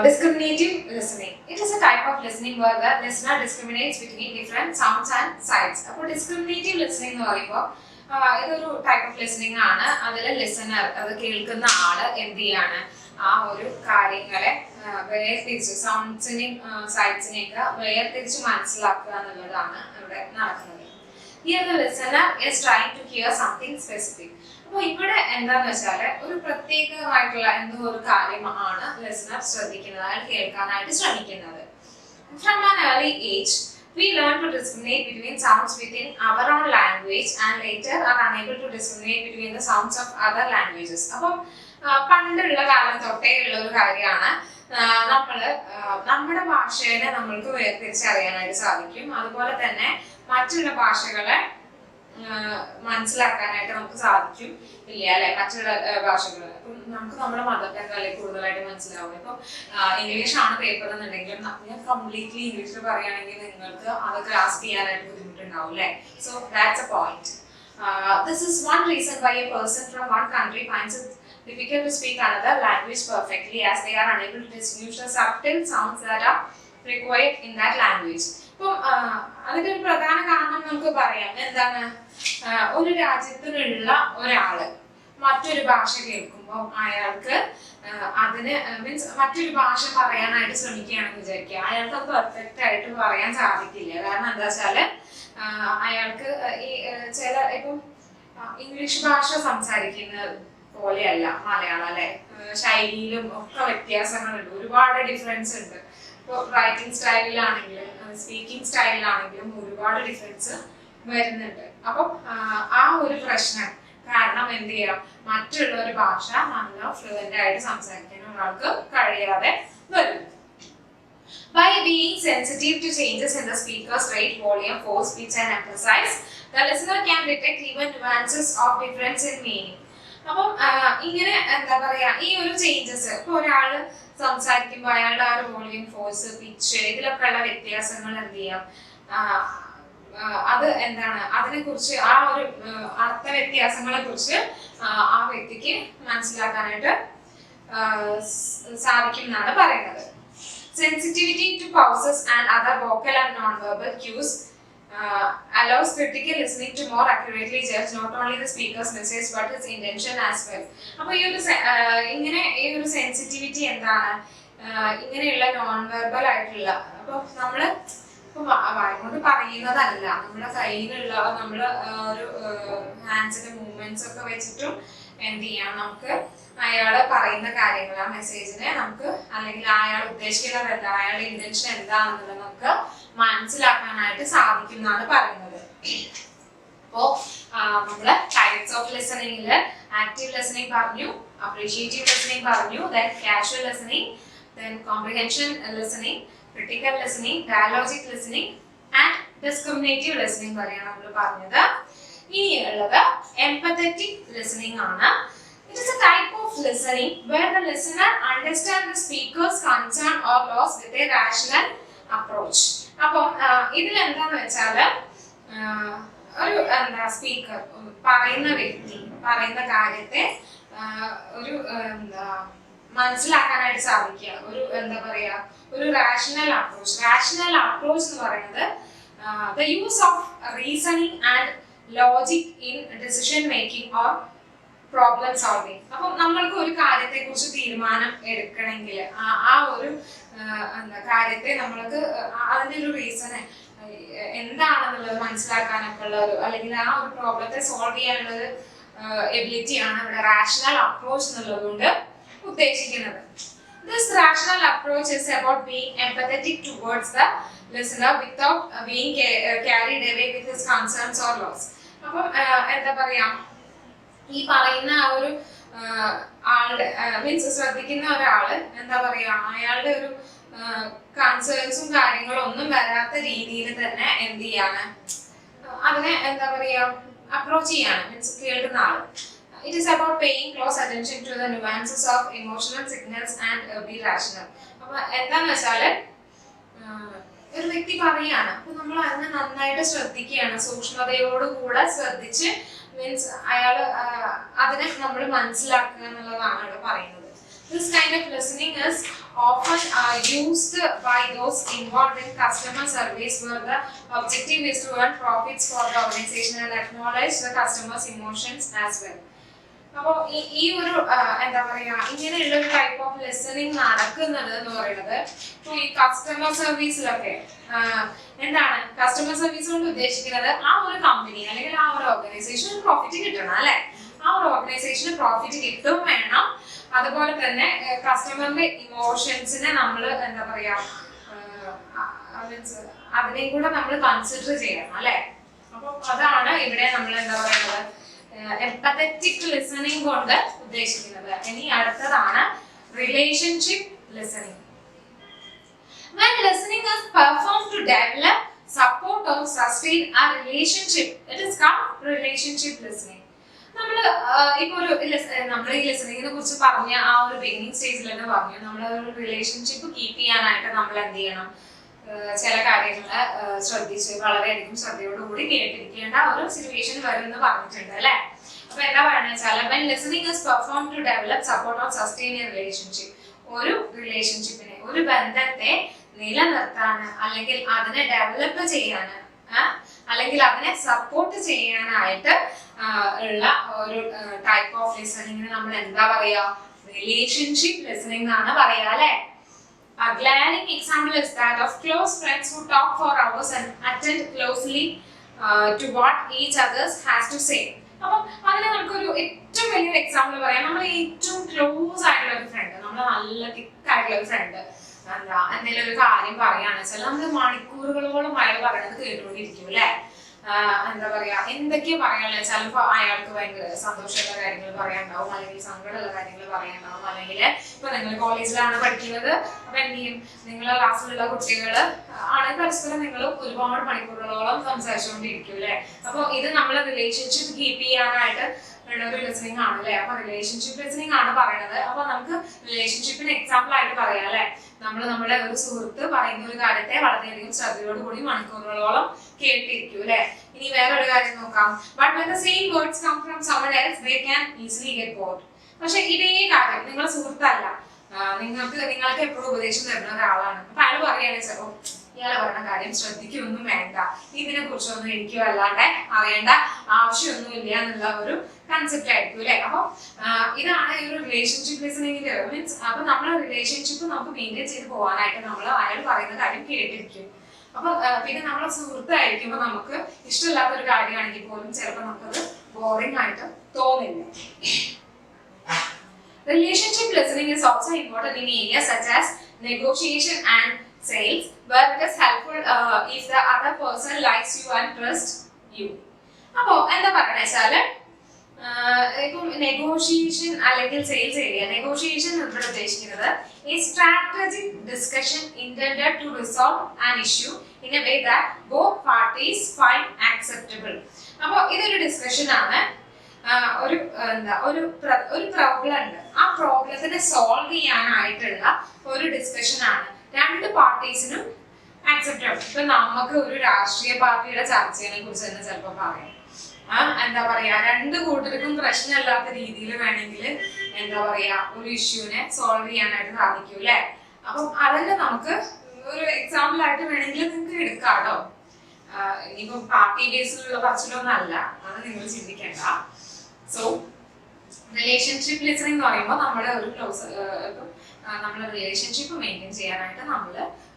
Discriminative listening. It is a type of listening where the listener discriminates between different sounds and sides. അപ്പോൾ discriminative listening എന്ന് പറയുമ്പോൾ ഇതൊരു type of listening ആണ്. അതിൽ listener, അത് കേൾക്കുന്ന ആള് എന്ത് ചെയ്യാണ്, ആ ഒരു കാര്യങ്ങളെ വേർതിരിച്ച് സൗണ്ട്സിനെയും സൈഡ്സിനെയൊക്കെ വേർതിരിച്ച് മനസ്സിലാക്കുക എന്നുള്ളതാണ് ഇവിടെ നടക്കുന്നത്. Here the listener is trying to hear something specific. അപ്പോൾ ഇവിടെ എന്താന്ന് വെച്ചാല് ഒരു പ്രത്യേകമായിട്ടുള്ള എന്തോ ഒരു കാര്യമാണ് ലിസണർ ശ്രദ്ധിക്കുന്നത്, അയാൾ കേൾക്കാനായിട്ട് ശ്രമിക്കുന്നത്. From an early age, we learn to discriminate between sounds within our own language and later are unable to discriminate between the sounds of other languages. അപ്പം പണ്ടുള്ള കാലം തൊട്ടേ ഉള്ള ഒരു കാര്യമാണ് നമ്മുടെ ഭാഷയെ നമ്മൾക്ക് വേർതിരിച്ചറിയാനായിട്ട് സാധിക്കും. അതുപോലെ തന്നെ മറ്റുള്ള ഭാഷകളെ മനസ്സിലാക്കാനായിട്ട് നമുക്ക് സാധിക്കും. ഇല്ല അല്ലെ, മറ്റുള്ള ഭാഷകൾ നമുക്ക് നമ്മുടെ മദർ ടങ് അല്ലെങ്കിൽ കൂടുതലായിട്ട് മനസ്സിലാവും. ഇപ്പം ഇംഗ്ലീഷ് ആണ് പേപ്പർ എന്നുണ്ടെങ്കിലും ഞാൻ കംപ്ലീറ്റ്ലി ഇംഗ്ലീഷിൽ പറയുകയാണെങ്കിൽ നിങ്ങൾക്ക് അത് ഗ്രാസ്പ് ചെയ്യാനായിട്ട് ബുദ്ധിമുട്ടുണ്ടാവും അല്ലെ. So that's A point. This is one reason why A person from one country finds it difficult to speak another language perfectly, as they are unable to distinguish the subtle sounds that are required in that language. അപ്പോൾ അതിന്റെ ഒരു പ്രധാന കാരണം നമുക്ക് പറയാം. എന്താണ്, ഒരു രാജ്യത്തിലുള്ള ഒരാള് മറ്റൊരു ഭാഷ കേൾക്കുമ്പോൾ അയാൾക്ക് അതിന് മീൻസ് മറ്റൊരു ഭാഷ പറയാനായിട്ട് ശ്രമിക്കുകയാണെന്ന് വിചാരിക്കുക, അയാൾക്ക് അത് പെർഫെക്റ്റ് ആയിട്ട് പറയാൻ സാധിക്കില്ല. കാരണം എന്താ വെച്ചാല് അയാൾക്ക് ഈ ചില ഇപ്പം ഇംഗ്ലീഷ് ഭാഷ സംസാരിക്കുന്നത് പോലെയല്ല മലയാളം അല്ലെ. ശൈലിയിലും ഒക്കെ വ്യത്യാസങ്ങളുണ്ട്, ഒരുപാട് ഡിഫറൻസ് ഉണ്ട്. ഇപ്പോൾ റൈറ്റിംഗ് സ്റ്റൈലിലാണെങ്കിലും സ്പീക്കിംഗ് സ്റ്റൈലിലാണെങ്കിലും ഒരുപാട് ഡിഫറൻസ് വരുന്നുണ്ട്. അപ്പം ആ ഒരു പ്രശ്നം കാരണം എന്ത് ചെയ്യാം, മറ്റുള്ള ഒരു ഭാഷ നല്ല ഫ്ലുവന്റ് ആയിട്ട് സംസാരിക്കാൻ ഒരാൾക്ക് കഴിയാതെ വരും. By being sensitive to changes in the speaker's rate, volume, force, pitch and emphasis, the listener can detect even nuances of difference in meaning. അപ്പം ഇങ്ങനെ എന്താ പറയാ, ഈ ഒരു ചേഞ്ചസ് ഇപ്പൊ ഒരാള് സംസാരിക്കുമ്പോൾ അയാളുടെ ആ ഒരു വോളിയം, ഫോഴ്സ്, പിച്ച് ഇതിലൊക്കെ ഉള്ള വ്യത്യാസങ്ങൾ എന്ത് ചെയ്യാം, അത് എന്താണ് അതിനെ കുറിച്ച് ആ ഒരു അർത്ഥ വ്യത്യാസങ്ങളെ കുറിച്ച് ആ വ്യക്തിക്ക് മനസ്സിലാക്കാനായിട്ട് സാധിക്കും എന്നാണ് പറയുന്നത്. Sensitivity to pauses and other vocal and non-verbal cues allows critical listening to more accurately judge not only the speaker's message but his intention as well. അപ്പോൾ ഈ ഒരു സെൻസിറ്റിവിറ്റി എന്താണ്, ഇങ്ങനെയുള്ള നോൺ വെർബൽ ആയിട്ടുള്ള, അപ്പോൾ നമ്മള് വായിക്കൊണ്ട് പറയുന്നതല്ല, നമ്മുടെ കയ്യിലുള്ള നമ്മള് ഒരു ഹാൻഡ്സിന്റെ മൂവ്മെന്റ്സ് ഒക്കെ വെച്ചിട്ടും എന്ത് ചെയ്യാം, നമുക്ക് അയാള് പറയുന്ന കാര്യങ്ങൾ ആ മെസ്സേജിനെ നമുക്ക് അല്ലെങ്കിൽ അയാൾ ഉദ്ദേശിക്കുന്നത് എന്താ, അയാളുടെ ഇന്റൻഷൻ എന്താണെന്നുള്ളത് നമുക്ക് മനസ്സിലാക്കാനായിട്ട് സാധിക്കും എന്നാണ് പറയുന്നത്. അപ്പോ നമ്മള് ടൈപ്സ് ഓഫ് ലിസണിംഗില് ആക്റ്റീവ് ലിസണിംഗ് പറഞ്ഞു, അപ്രീഷിയേറ്റീവ് ലിസണിംഗ് പറഞ്ഞു, then casual listening, then comprehension listening, critical listening, dialogic listening and discriminative listening വരെയാണ് നമ്മൾ പറഞ്ഞത്. ഇനിയുള്ളത് എംപത്തറ്റിക് ലിസണിംഗ് ആണ്. It is a type of listening where the listener understands the speaker's concern or loss with a rational approach. അപ്പം ഇതിൽ എന്താന്ന് വെച്ചാല് ഒരു എന്താ സ്പീക്കർ പറയുന്ന വ്യക്തി പറയുന്ന കാര്യത്തെ ഒരു എന്താ മനസ്സിലാക്കാനായിട്ട് സാധിക്കുക, ഒരു എന്താ പറയാ ഒരു റാഷണൽ അപ്രോച്ച്. റാഷണൽ അപ്രോച്ച് എന്ന് പറയുന്നത് the use of reasoning and logic in decision making or problem solving. അപ്പം നമ്മൾക്ക് ഒരു കാര്യത്തെ കുറിച്ച് തീരുമാനം എടുക്കണമെങ്കിൽ ആ ഒരു എന്താ കാര്യത്തെ നമ്മൾക്ക് അതിൻ്റെ ഒരു റീസൺ എന്താണെന്നുള്ളത് മനസ്സിലാക്കാനൊക്കെ ഉള്ള ഒരു അല്ലെങ്കിൽ ആ ഒരു പ്രോബ്ലത്തെ സോൾവ് ചെയ്യാനുള്ള ഒരു എബിലിറ്റിയാണ് ഇവിടെ റാഷണൽ അപ്രോച്ച് എന്നുള്ളത് കൊണ്ട് ഉദ്ദേശിക്കുന്നത്. This rational approach is about being empathetic towards the listener without being carried away with his concerns or loss. അപ്പം എന്താ പറയാ, ഈ പറയുന്ന ആ ഒരു ആളുടെ മീൻസ് ശ്രദ്ധിക്കുന്ന ഒരാള് എന്താ പറയാ അയാളുടെ ഒരു കൺസേൺസും കാര്യങ്ങളും ഒന്നും വരാത്ത രീതിയിൽ തന്നെ എന്ത് ചെയ്യാണ് അതിനെ എന്താ പറയാ അപ്രോച്ച് ചെയ്യാണ്, മീൻസ് കേൾക്കുന്ന ആള്. It is about paying close attention to the nuances of emotional signals and be rational. അപ്പൊ എന്താന്ന് വെച്ചാല് ഒരു വ്യക്തി പറയാണ്, അപ്പൊ നമ്മൾ അതിനെ നന്നായിട്ട് ശ്രദ്ധിക്കുകയാണ്, സൂക്ഷ്മതയോടുകൂടെ ശ്രദ്ധിച്ച് മീൻസ് അയാള് അതിനെ നമ്മൾ മനസ്സിലാക്കുക എന്നുള്ളതാണ് ഇവിടെ പറയുന്നത്. This kind of listening is often used by those involved in customer service where the objective is to earn profits for the organization and acknowledge the customer's emotions as well. അപ്പോൾ ഈ ഒരു എന്താ പറയാ ഇങ്ങനെയുള്ള ഒരു ടൈപ്പ് ഓഫ് ലിസണിങ് നടക്കുന്നത് എന്ന് പറയുന്നത് ഇപ്പോൾ ഈ കസ്റ്റമർ സർവീസിലൊക്കെ എന്താണ് കസ്റ്റമർ സർവീസ് കൊണ്ട് ഉദ്ദേശിക്കുന്നത് ആ ഒരു കമ്പനി അല്ലെങ്കിൽ ആ ഒരു ഓർഗനൈസേഷന് പ്രോഫിറ്റ് കിട്ടണം അല്ലെ, ആ ഒരു ഓർഗനൈസേഷന് പ്രോഫിറ്റ് കിട്ടും വേണം. അതുപോലെ തന്നെ കസ്റ്റമറിന്റെ ഇമോഷൻസിനെ നമ്മൾ എന്താ പറയാ അതിനെയും കൂടെ നമ്മൾ കൺസിഡർ ചെയ്യണം അല്ലെ. അപ്പൊ അതാണ് ഇവിടെ നമ്മൾ എന്താ പറയുന്നത് എംപത്തറ്റിക് ലിസണിംഗ് കൊണ്ട് ഉദ്ദേശിക്കുന്നത്. ഇനി അടുത്തതാണ് relationship listening. When listening is performed to develop, support or sustain a relationship, it is called relationship listening. നമ്മൾ ഇപ്പൊ നമ്മൾ ഈ ലിസണിങ്ങിനെ കുറിച്ച് പറഞ്ഞ ആ ഒരു ബിഗിനിങ് സ്റ്റേജിൽ തന്നെ പറഞ്ഞു നമ്മൾ ഒരു റിലേഷൻഷിപ്പ് കീപ്പ് ചെയ്യാനായിട്ട് നമ്മൾ എന്ത് ചെയ്യണം, ചില കാര്യങ്ങള് ശ്രദ്ധിച്ച് വളരെയധികം ശ്രദ്ധയോടുകൂടി കേട്ടിരിക്കേണ്ട ഒരു സിറ്റുവേഷൻ വരുമെന്ന് പറഞ്ഞിട്ടുണ്ട് അല്ലെ. അപ്പൊ എന്താ പറയുന്നത് വെച്ചാൽ when listening is performed to develop, support or sustain a relationship, ഒരു റിലേഷൻഷിപ്പിനെ ഒരു ബന്ധത്തെ നിലനിർത്താന് അല്ലെങ്കിൽ അതിനെ ഡെവലപ്പ് ചെയ്യാന് അല്ലെങ്കിൽ അതിനെ സപ്പോർട്ട് ചെയ്യാനായിട്ട് ഉള്ള ഒരു ടൈപ്പ് ഓഫ് ലിസണിങ്ങിന് നമ്മൾ എന്താ പറയാ റിലേഷൻഷിപ്പ് ലിസണിംഗ് എന്നാണ് പറയാ അല്ലെ. A glaring example is that of close friends who talk for hours and attend closely to what each others has to say. അപ്പം അതിന് നമുക്കൊരു ഏറ്റവും വലിയൊരു എക്സാമ്പിൾ പറയാം. നമ്മൾ ഏറ്റവും ക്ലോസ് ആയിട്ടുള്ള ഒരു ഫ്രണ്ട്, നമ്മൾ നല്ല തിക്കായിട്ടുള്ള ഒരു ഫ്രണ്ട് എന്താ എന്തെങ്കിലും ഒരു കാര്യം പറയുകയാണെന്ന് വെച്ചാൽ നമ്മൾ മണിക്കൂറുകളോളം അയാൾ പറയുന്നത് കേട്ടുകൊണ്ടിരിക്കും അല്ലെ. എന്താ പറയാ എന്തൊക്കെയാ പറയാനുള്ള ചിലപ്പോ അയാൾക്ക് ഭയങ്കര സന്തോഷമുള്ള കാര്യങ്ങൾ പറയാനുണ്ടാവും, അല്ലെങ്കിൽ സങ്കടമുള്ള കാര്യങ്ങൾ പറയാനുണ്ടാവും, അല്ലെങ്കിൽ ഇപ്പൊ നിങ്ങൾ കോളേജിലാണ് പഠിക്കുന്നത് അപ്പൊ എന്ത് ചെയ്യും നിങ്ങളെ ക്ലാസ്സിലുള്ള കുട്ടികൾ ആണ് പരസ്പരം നിങ്ങൾ ഒരുപാട് മണിക്കൂറുകളോളം സംസാരിച്ചുകൊണ്ടിരിക്കും അല്ലെ. അപ്പൊ ഇത് നമ്മളെ റിലേഷൻഷിപ്പ് കീപ്പ് ചെയ്യാനായിട്ട് ഉള്ള ഒരു ലിസണിങ് ആണ് അല്ലെ. അപ്പൊ റിലേഷൻഷിപ്പ് ലിസണിങ് ആണ് പറയുന്നത്. അപ്പൊ നമുക്ക് റിലേഷൻഷിപ്പിന് എക്സാമ്പിൾ ആയിട്ട് പറയാം അല്ലെ. നമ്മുടെ ഒരു സുഹൃത്ത് പറയുന്ന ഒരു കാര്യത്തെ വളരെയധികം ശ്രദ്ധയോടുകൂടി മണിക്കൂറുകളോളം കേട്ടിരിക്കും അല്ലെ. ഇനി വേറൊരു കാര്യം നോക്കാം. But when the same words come from someone else, they can easily get bored. പക്ഷെ ഇതേ കാര്യം നിങ്ങളുടെ സുഹൃത്തല്ല, നിങ്ങൾക്ക് എപ്പോഴും ഉപദേശം തരുന്ന ഒരാളാണ്. അപ്പൊ അയാൾ പറയുകയാണെന്ന് വെച്ചാൽ ഇയാളെ പറഞ്ഞ കാര്യം ശ്രദ്ധിക്കൊന്നും വേണ്ട, ഇതിനെ കുറിച്ചൊന്നും എനിക്ക് വല്ലാണ്ട് അറിയേണ്ട ആവശ്യമൊന്നുമില്ല എന്നുള്ള ഒരു കൺസെപ്റ്റ് ആയിരിക്കും അല്ലെ. അപ്പൊ ഇതാണ് ഈ ഒരു റിലേഷൻഷിപ്പ് ലിസണിങ്ങിന്റെ മീൻസ്. അപ്പൊ നമ്മളെ റിലേഷൻഷിപ്പ് നമുക്ക് മെയിൻറ്റെയിൻ ചെയ്ത് പോകാനായിട്ട് നമ്മൾ അയാൾ പറയുന്ന കാര്യം കേട്ടിരിക്കും. അപ്പൊ പിന്നെ നമ്മളെ സുഹൃത്തായിരിക്കുമ്പോൾ നമുക്ക് ഇഷ്ടമില്ലാത്ത ഒരു കാര്യമാണെങ്കിൽ പോലും ചിലപ്പോൾ നമുക്കത് ബോറിംഗ് ആയിട്ട് തോന്നില്ല. Relationship listening is also important in areas such as negotiation and sales, where it is helpful if the other person likes you and trusts you. അപ്പോൾ എന്താ പറയുക വെച്ചാൽ ഇപ്പം നെഗോഷിയേഷൻ അല്ലെങ്കിൽ സെയിൽസ് ഏരിയ, നെഗോഷിയേഷൻ ഇവിടെ ഉദ്ദേശിക്കുന്നത് a strategic discussion intended to resolve an issue in a way that both parties find acceptable. അപ്പോൾ ഇതൊരു ഡിസ്കഷൻ ആണ്. ഒരു പ്രോബ്ലം ഉണ്ട്, ആ പ്രോബ്ലത്തിനെ സോൾവ് ചെയ്യാനായിട്ടുള്ള ഒരു ഡിസ്കഷൻ ആണ്, രണ്ട് പാർട്ടീസിനും ആക്സെപ്റ്റബിൾ. ഇപ്പൊ നമുക്ക് ഒരു രാഷ്ട്രീയ പാർട്ടിയുടെ ചർച്ചയെ കുറിച്ച് തന്നെ ചിലപ്പോൾ പറയാം. എന്താ പറയാ രണ്ട് കൂട്ടർക്കും പ്രശ്നമില്ലാത്ത രീതിയിൽ വേണമെങ്കിൽ എന്താ പറയാ ഒരു ഇഷ്യൂനെ സോൾവ് ചെയ്യാനായിട്ട് സാധിക്കും അല്ലെ. അപ്പം അതന്നെ നമുക്ക് ഒരു എക്സാമ്പിൾ ആയിട്ട് വേണമെങ്കിൽ നിങ്ങൾക്ക് എടുക്കാട്ടോ. ഇനിയിപ്പം പാർട്ടി ബേസിലുള്ള പറച്ചിലൊന്നും അല്ല, അത് നിങ്ങൾ ചിന്തിക്കേണ്ട. സോ റിലേഷൻഷിപ്പ് ലിസണിംഗ് എന്ന് പറയുമ്പോൾ നമ്മുടെ ഒരു നമ്മളെ റിലേഷൻഷിപ്പ് മെയിൻറ്റെയിൻ ചെയ്യാനായിട്ട് നമ്മൾ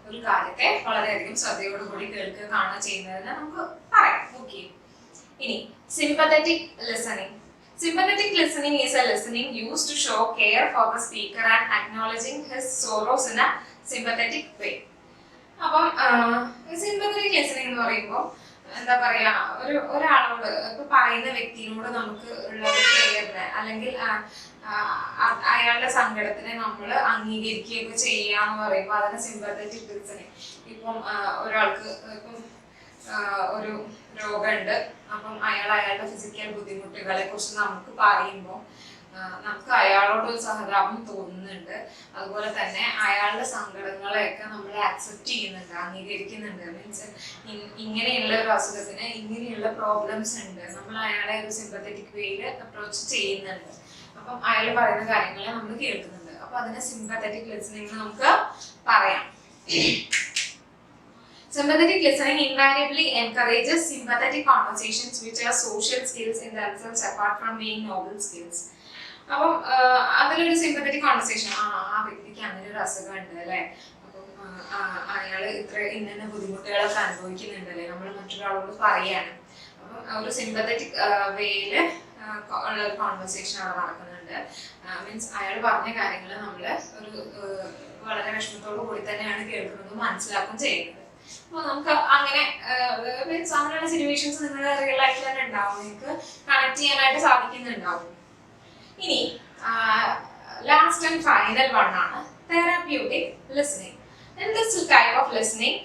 ഒരു കാര്യത്തെ വളരെയധികം ശ്രദ്ധയോടുകൂടി കേൾക്കുക കാണുക ചെയ്യുന്നതിന് നമുക്ക് പറയാം. ഓക്കെ, ഇനി sympathetic listening. Sympathetic listening is a listening used to show care for the speaker and acknowledging his sorrows in a sympathetic way. അപ്പം sympathetic listening എന്ന് പറയുമ്പോൾ എന്താ പറയാ ഒരാളോട് ഇപ്പൊ പറയുന്ന വ്യക്തിയോട് നമുക്ക് ഉള്ള കെയറിനെ അല്ലെങ്കിൽ അയാളുടെ സങ്കടത്തിനെ നമ്മൾ അംഗീകരിക്കുകയൊക്കെ ചെയ്യാന്ന് പറയുമ്പോൾ അതിന് സിമ്പത്തറ്റിക് ലിസണിങ്. ഇപ്പം ഒരാൾക്ക് ഇപ്പം ഒരു രോഗമുണ്ട്, അപ്പം അയാളുടെ ഫിസിക്കൽ ബുദ്ധിമുട്ടുകളെ കുറിച്ച് നമുക്ക് പറയുമ്പോൾ നമുക്ക് അയാളോട് ഒരു സഹതാപം തോന്നുന്നുണ്ട്. അതുപോലെ തന്നെ അയാളുടെ സങ്കടങ്ങളെയൊക്കെ നമ്മൾ ആക്സെപ്റ്റ് ചെയ്യുന്നുണ്ട്, അംഗീകരിക്കുന്നുണ്ട്. മീൻസ് ഇങ്ങനെയുള്ള ഒരു അസുഖത്തിന് ഇങ്ങനെയുള്ള പ്രോബ്ലംസ് ഉണ്ട്, നമ്മൾ അയാളെ ഒരു സിമ്പത്തറ്റിക് വേയിൽ അപ്രോച്ച് ചെയ്യുന്നുണ്ട്. അപ്പം അയാൾ പറയുന്ന കാര്യങ്ങളെ നമ്മൾ കേൾക്കുന്നുണ്ട്. അപ്പൊ അതിനെ സിമ്പത്തറ്റിക് ലിസണിംഗ് നമുക്ക് പറയാം. Sympathetic listening invariably encourages sympathetic conversations which are social skills in themselves apart from being novel skills. അപ്പം അതിലൊരു സിമ്പത്തറ്റിക് കോൺവെർസേഷൻ, ആ വ്യക്തിക്ക് അങ്ങനെ ഒരു അസുഖം ഉണ്ട് അല്ലേ, അപ്പം അയാള് ഇന്ന ബുദ്ധിമുട്ടുകളൊക്കെ അനുഭവിക്കുന്നുണ്ടല്ലേ, നമ്മൾ മറ്റൊരാളോട് പറയാണ്. അപ്പം ഒരു സിമ്പത്തറ്റിക് വേയില് ഉള്ള ഒരു കോൺവെർസേഷൻ അവിടെ നടക്കുന്നുണ്ട്. മീൻസ് അയാൾ പറഞ്ഞ കാര്യങ്ങൾ നമ്മൾ ഒരു വളരെ വിഷമത്തോടു കൂടി തന്നെയാണ് കേൾക്കുന്നതും മനസ്സിലാക്കുകയും ചെയ്യുന്നത്. അപ്പോൾ നമുക്ക് അങ്ങനെ മീൻസ് അങ്ങനെയുള്ള സിറ്റുവേഷൻസ് നിങ്ങളുടെ റിയൽ ലൈഫിൽ തന്നെ ഉണ്ടാവും, നിങ്ങൾക്ക് കണക്ട് ചെയ്യാനായിട്ട് സാധിക്കുന്നുണ്ടാവും. ഇനി ലാസ്റ്റ് ആൻഡ് ഫൈനൽ വൺ ആണ് therapeutic listening. In this type of listening,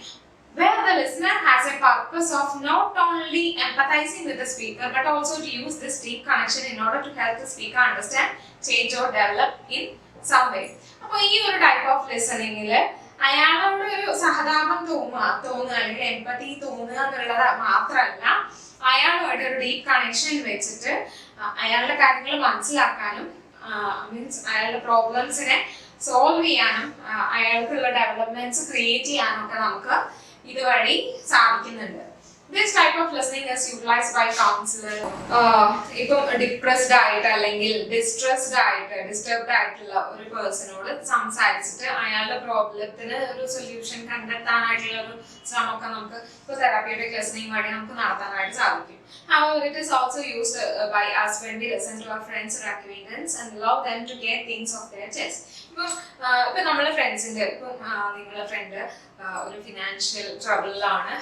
where the listener has a purpose of not only empathizing with the speaker but also to use this deep connection in order to help the speaker understand, change or develop in some way. അപ്പോൾ ഈ ഒരു type of ലിസണിങ്ങിൽ അയാളോട് ഒരു സഹതാപം തോന്നുക അല്ലെങ്കിൽ empathy തോന്നുക എന്നുള്ളത് മാത്രമല്ല, അയാളുമായിട്ട് ഒരു ഡീപ്പ് കണക്ഷൻ വെച്ചിട്ട് അയാളുടെ കാര്യങ്ങൾ മനസ്സിലാക്കാനും മീൻസ് അയാളുടെ പ്രോബ്ലംസിനെ സോൾവ് ചെയ്യാനും അയാൾക്കുള്ള ഡെവലപ്മെന്റ്സ് ക്രിയേറ്റ് ചെയ്യാനും ഒക്കെ നമുക്ക് ഇതുവഴി സാധിക്കുന്നുണ്ട്. This type of listening is utilized by counselor. ഇപ്പം ഡിപ്രസ്ഡ് ആയിട്ട് അല്ലെങ്കിൽ ഡിസ്ട്രെസ്ഡ് ആയിട്ട് ഡിസ്റ്റർബ്ഡ് ആയിട്ടുള്ള ഒരു പേഴ്സണോട് സംസാരിച്ചിട്ട് അയാളുടെ പ്രോബ്ലത്തിന് ഒരു സൊല്യൂഷൻ കണ്ടെത്താനായിട്ടുള്ള ഒരു ശ്രമമൊക്കെ നമുക്ക് ഇപ്പോൾ തെറാപ്യൂട്ടിക് ലിസണിങ് വഴി നമുക്ക് നടത്താനായിട്ട് സാധിക്കും. However, it is also used by us when we listen to our friends or acquaintance and allow them to get things off their chest. ഇപ്പം നമ്മളെ ഫ്രണ്ട്സിന്റെ ഇപ്പം നിങ്ങളുടെ ഫ്രണ്ട് ഒരു ഫിനാൻഷ്യൽ ട്രബിളിലാണ്,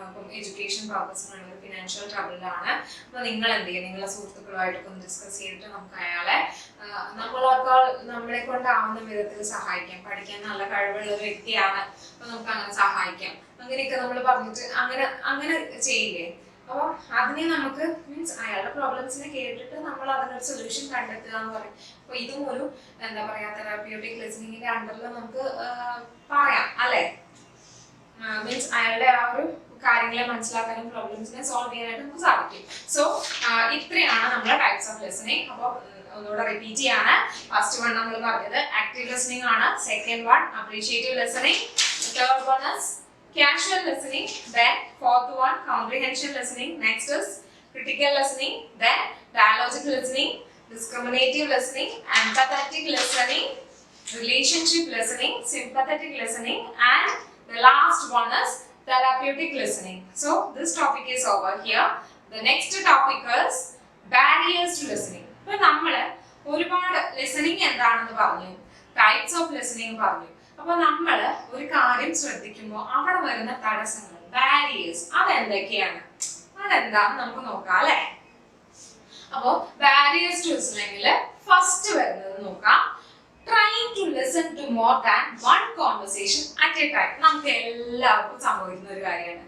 അപ്പം എഡ്യൂക്കേഷൻ പർപ്പസിനുള്ള ഒരു ഫിനാൻഷ്യൽ ട്രബിളിലാണ്. അപ്പൊ നിങ്ങൾ എന്ത് ചെയ്യുക, നിങ്ങളുടെ സുഹൃത്തുക്കളുമായിട്ടൊക്കെ ഒന്ന് ഡിസ്കസ് ചെയ്തിട്ട് നമുക്ക് അയാളെ നമ്മളെ കൊണ്ടാവുന്ന വിധത്തിൽ സഹായിക്കാം. പഠിക്കാൻ നല്ല കഴിവുള്ള ഒരു വ്യക്തിയാണ്, അപ്പൊ നമുക്ക് അങ്ങനെ സഹായിക്കാം. അങ്ങനെയൊക്കെ നമ്മൾ പറഞ്ഞിട്ട് അങ്ങനെ ചെയ്യില്ലേ. അപ്പോൾ അതിനെ നമുക്ക് മീൻസ് അയാളുടെ പ്രോബ്ലംസിനെ കേട്ടിട്ട് നമ്മൾ അതിനൊരു സൊല്യൂഷൻ കണ്ടെത്തുക എന്ന് പറയും. അപ്പൊ ഇതും ഒരു എന്താ പറയാ തെറാപ്യൂട്ടിക് ലിസണിങ്ങിന്റെ അണ്ടറിൽ നമുക്ക് പറയാം അല്ലെ. മീൻസ് അയാളുടെ ആ ഒരു കാര്യങ്ങളെ മനസ്സിലാക്കാനും പ്രോബ്ലംസിനെ സോൾവ് ചെയ്യാനായിട്ട് നമുക്ക് സാധിക്കും. സോ ഇത്രയാണ് നമ്മുടെ ടൈപ്സ് ഓഫ് ലിസണിങ്. അപ്പോൾ ഒന്നുകൂടെ റിപ്പീറ്റ് ചെയ്യാണ്. ഫസ്റ്റ് വൺ നമ്മൾ പറഞ്ഞത് ആക്റ്റീവ് ലിസണിങ് ആണ്, second one appreciative listening, third one is casual listening, then fourth one comprehension listening, next is critical listening, then dialogical listening, discriminative listening, empathetic listening, relationship listening, sympathetic listening, and the last one is therapeutic listening. So this topic is over here. The next topic is barriers to listening. അപ്പോൾ നമ്മൾ ഒരുപാട് listening എന്താണെന്ന് പറഞ്ഞു, types of listening പറഞ്ഞു. അപ്പൊ നമ്മൾ ഒരു കാര്യം ശ്രദ്ധിക്കുമ്പോൾ അവിടെ വരുന്ന തടസ്സങ്ങൾ, ബാരിയേഴ്സ്, അതെന്തൊക്കെയാണ്, അതെന്താന്ന് നമുക്ക് നോക്കാം അല്ലെ. അപ്പോ ബാരിയേഴ്സ് ടു ലിസണിങ്ങില് ഫസ്റ്റ് വരുന്നത് നോക്കാം, trying to listen to more than one conversation at a time. നമുക്ക് എല്ലാവർക്കും സംഭവിക്കുന്ന ഒരു കാര്യമാണ്.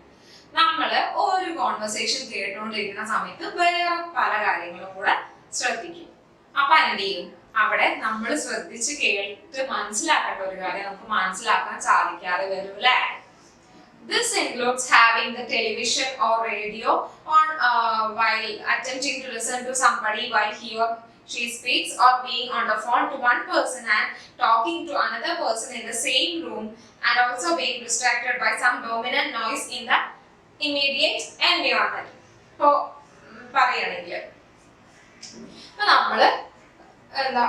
നമ്മള് ഒരു കോൺവെർസേഷൻ കേട്ടുകൊണ്ടിരിക്കുന്ന സമയത്ത് വേറെ പല കാര്യങ്ങളും കൂടെ ശ്രദ്ധിക്കും. അപ്പൊ എന്ത് ചെയ്യും, അവിടെ നമ്മൾ ശ്രദ്ധിച്ച് കേട്ട് മനസ്സിലാക്കേണ്ട ഒരു കാര്യം നമുക്ക് മനസ്സിലാക്കാൻ സാധിക്കാതെ വരും അല്ലേ. This includes having the television or radio on while attempting to listen to somebody while he or she speaks, or being on the phone to one person and talking to another person in the same room, and also being distracted by some dominant noise in the immediate environment. So പറയുകയാണെങ്കിൽ ഇപ്പൊ നമ്മള്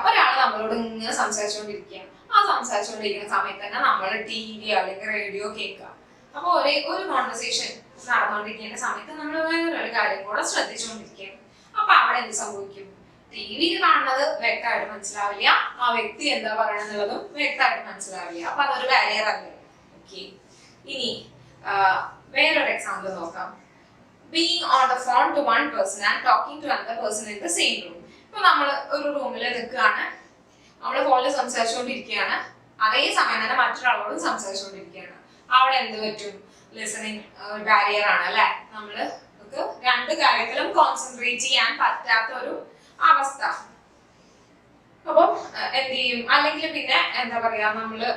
ഒരാൾ നമ്മളോട് ഇങ്ങനെ സംസാരിച്ചുകൊണ്ടിരിക്കുകയാണ്. ആ സംസാരിച്ചുകൊണ്ടിരിക്കുന്ന സമയത്ത് തന്നെ നമ്മൾ TV അല്ലെങ്കിൽ റേഡിയോ കേൾക്കുക. അപ്പൊ ഒരു കോൺവെർസേഷൻ നടന്നുകൊണ്ടിരിക്കുന്ന സമയത്ത് നമ്മൾ വേറൊരു കാര്യം കൂടെ ശ്രദ്ധിച്ചുകൊണ്ടിരിക്കുകയാണ്. അപ്പൊ അവിടെ എന്ത് സംഭവിക്കും, TV കാണുന്നത് വ്യക്തമായിട്ട് മനസ്സിലാവില്ല, ആ വ്യക്തി എന്താ പറയണെന്നുള്ളതും വ്യക്തമായിട്ട് മനസ്സിലാവില്ല. അപ്പൊ അതൊരു ബാരിയർ അല്ലേ. ഓക്കെ, ഇനി വേറൊരു എക്സാമ്പിൾ നോക്കാം. Being on the phone to one person and talking to another person in the same room. ഇപ്പൊ നമ്മൾ ഒരു റൂമിൽ നിൽക്കുകയാണ്, നമ്മൾ ഫോണിൽ സംസാരിച്ചുകൊണ്ടിരിക്കുകയാണ്, അതേ സമയം തന്നെ മറ്റൊരാളോടും സംസാരിച്ചുകൊണ്ടിരിക്കുകയാണ്. അവിടെ എന്ത് പറ്റും, ലിസണിങ് ബാരിയർ ആണ് അല്ലെ. നമുക്ക് രണ്ട് കാര്യത്തിലും കോൺസെൻട്രേറ്റ് ചെയ്യാൻ പറ്റാത്ത ഒരു അവസ്ഥ. എന്ത് ചെയ്യും, അല്ലെങ്കിൽ പിന്നെ എന്താ പറയാ, നമ്മള്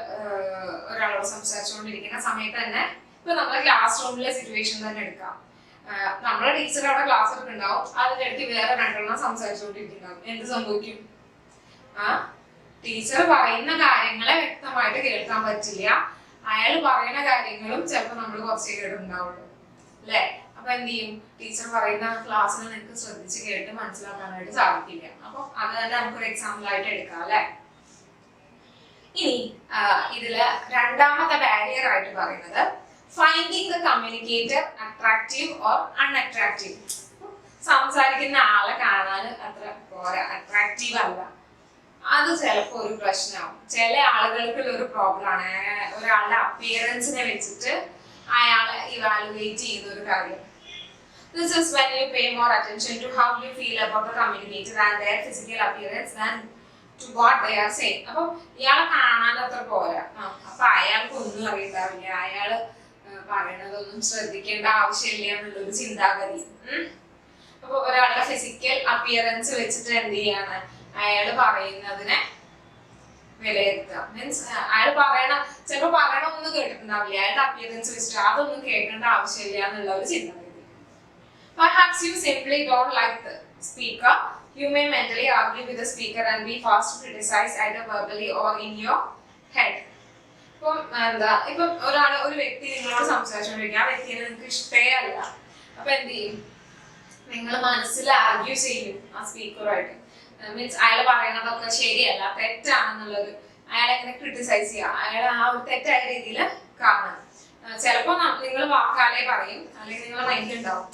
ഒരാളോട് സംസാരിച്ചുകൊണ്ടിരിക്കുന്ന സമയത്ത് തന്നെ ഇപ്പൊ നമ്മളെ ക്ലാസ് റൂമിലെ സിറ്റുവേഷൻ തന്നെ എടുക്കാം. നമ്മളെ ടീച്ചർ അവിടെ ക്ലാസ് എടുക്കുന്നുണ്ടാവും, അതിന്റെ ഇടയ്ക്ക് വേറെ രണ്ടെണ്ണം സംസാരിച്ചുകൊണ്ടിരിക്കുന്നുണ്ടാവും. എന്ത് സംഭവിക്കും? ടീച്ചർ പറയുന്ന കാര്യങ്ങളെ വ്യക്തമായിട്ട് കേൾക്കാൻ പറ്റില്ല. അയാൾ പറയുന്ന കാര്യങ്ങളും ചിലപ്പോൾ നമ്മൾ കുറച്ച് കേട്ടുണ്ടാവുള്ളൂ അല്ലെ. അപ്പൊ എന്ത് ചെയ്യും, ടീച്ചർ പറയുന്ന ക്ലാസ്സിൽ നിങ്ങൾക്ക് ശ്രദ്ധിച്ച് കേട്ട് മനസ്സിലാക്കാനായിട്ട് സാധിക്കില്ല. അപ്പൊ അത് തന്നെ നമുക്കൊരു എക്സാമ്പിൾ ആയിട്ട് എടുക്കാം അല്ലെ. ഇനി ഇതില് രണ്ടാമത്തെ ബാരിയർ ആയിട്ട് പറയുന്നത് finding the communicator attractive or unattractive. സംസാരിക്കുന്ന ആളെ കാണാൻ അത്ര പോരാ, അട്രാക്റ്റീവ് അല്ല, അത് ചിലപ്പോൾ ഒരു പ്രശ്നമാവും. ചില ആളുകൾക്കുള്ള ഒരു പ്രോബ്ലം ആണ് ഒരാളുടെ അപ്പിയറൻസിനെ വെച്ചിട്ട് അയാളെ ഇവാലുവേറ്റ് ചെയ്യുന്ന ഒരു കാര്യം. This is when you pay more attention to how you feel about the communicator and their physical appearance than to what they are saying. അപ്പൊ ഇയാളെ കാണാൻ അത്ര പോരാ, അപ്പൊ അയാൾക്ക് ഒന്നും അറിയണ്ടാവില്ല, അയാള് പറയണതൊന്നും ശ്രദ്ധിക്കേണ്ട ആവശ്യമില്ല എന്നുള്ളൊരു ചിന്താഗതി. അപ്പൊ ഒരാളുടെ ഫിസിക്കൽ അപ്പിയറൻസ് വെച്ചിട്ട് എന്ത് ചെയ്യാണ്, അയാൾ പറയുന്നതിനെ വിലയിരുത്തുക. മീൻസ് അയാൾ ചിലപ്പോൾ പറയണമൊന്നും കേട്ടിട്ടുണ്ടാവില്ല, അയാളുടെ അപ്പിയറൻസ് വെച്ചിട്ട് അതൊന്നും കേൾക്കേണ്ട ആവശ്യമില്ല എന്നുള്ള ഒരു ചിന്താഗതി. Perhaps you simply don't like the speaker. You may mentally argue with the speaker and be fast to criticize either verbally or in your head. ഇപ്പം ഒരു വ്യക്തി നിങ്ങളോട് സംസാരിച്ചുകൊണ്ടിരിക്കുക, ആ വ്യക്തിയെ നിങ്ങൾക്ക് ഇഷ്ടേ അല്ല. അപ്പൊ എന്ത് ചെയ്യും, നിങ്ങൾ മനസ്സിൽ ആർഗ്യൂ ചെയ്യും ആ സ്പീക്കറുമായിട്ട്. മീൻസ് അയാൾ പറയണതൊക്കെ ശരിയല്ല, തെറ്റാണെന്നുള്ളത് അയാളെ എങ്ങനെ ക്രിട്ടിസൈസ് ചെയ്യുക, അയാളെ ആ ഒരു തെറ്റായ രീതിയിൽ കാണുക. ചിലപ്പോ നിങ്ങൾ വാക്കാലേ പറയും, അല്ലെങ്കിൽ നിങ്ങളെ മൈൻഡിൽ ഉണ്ടാവും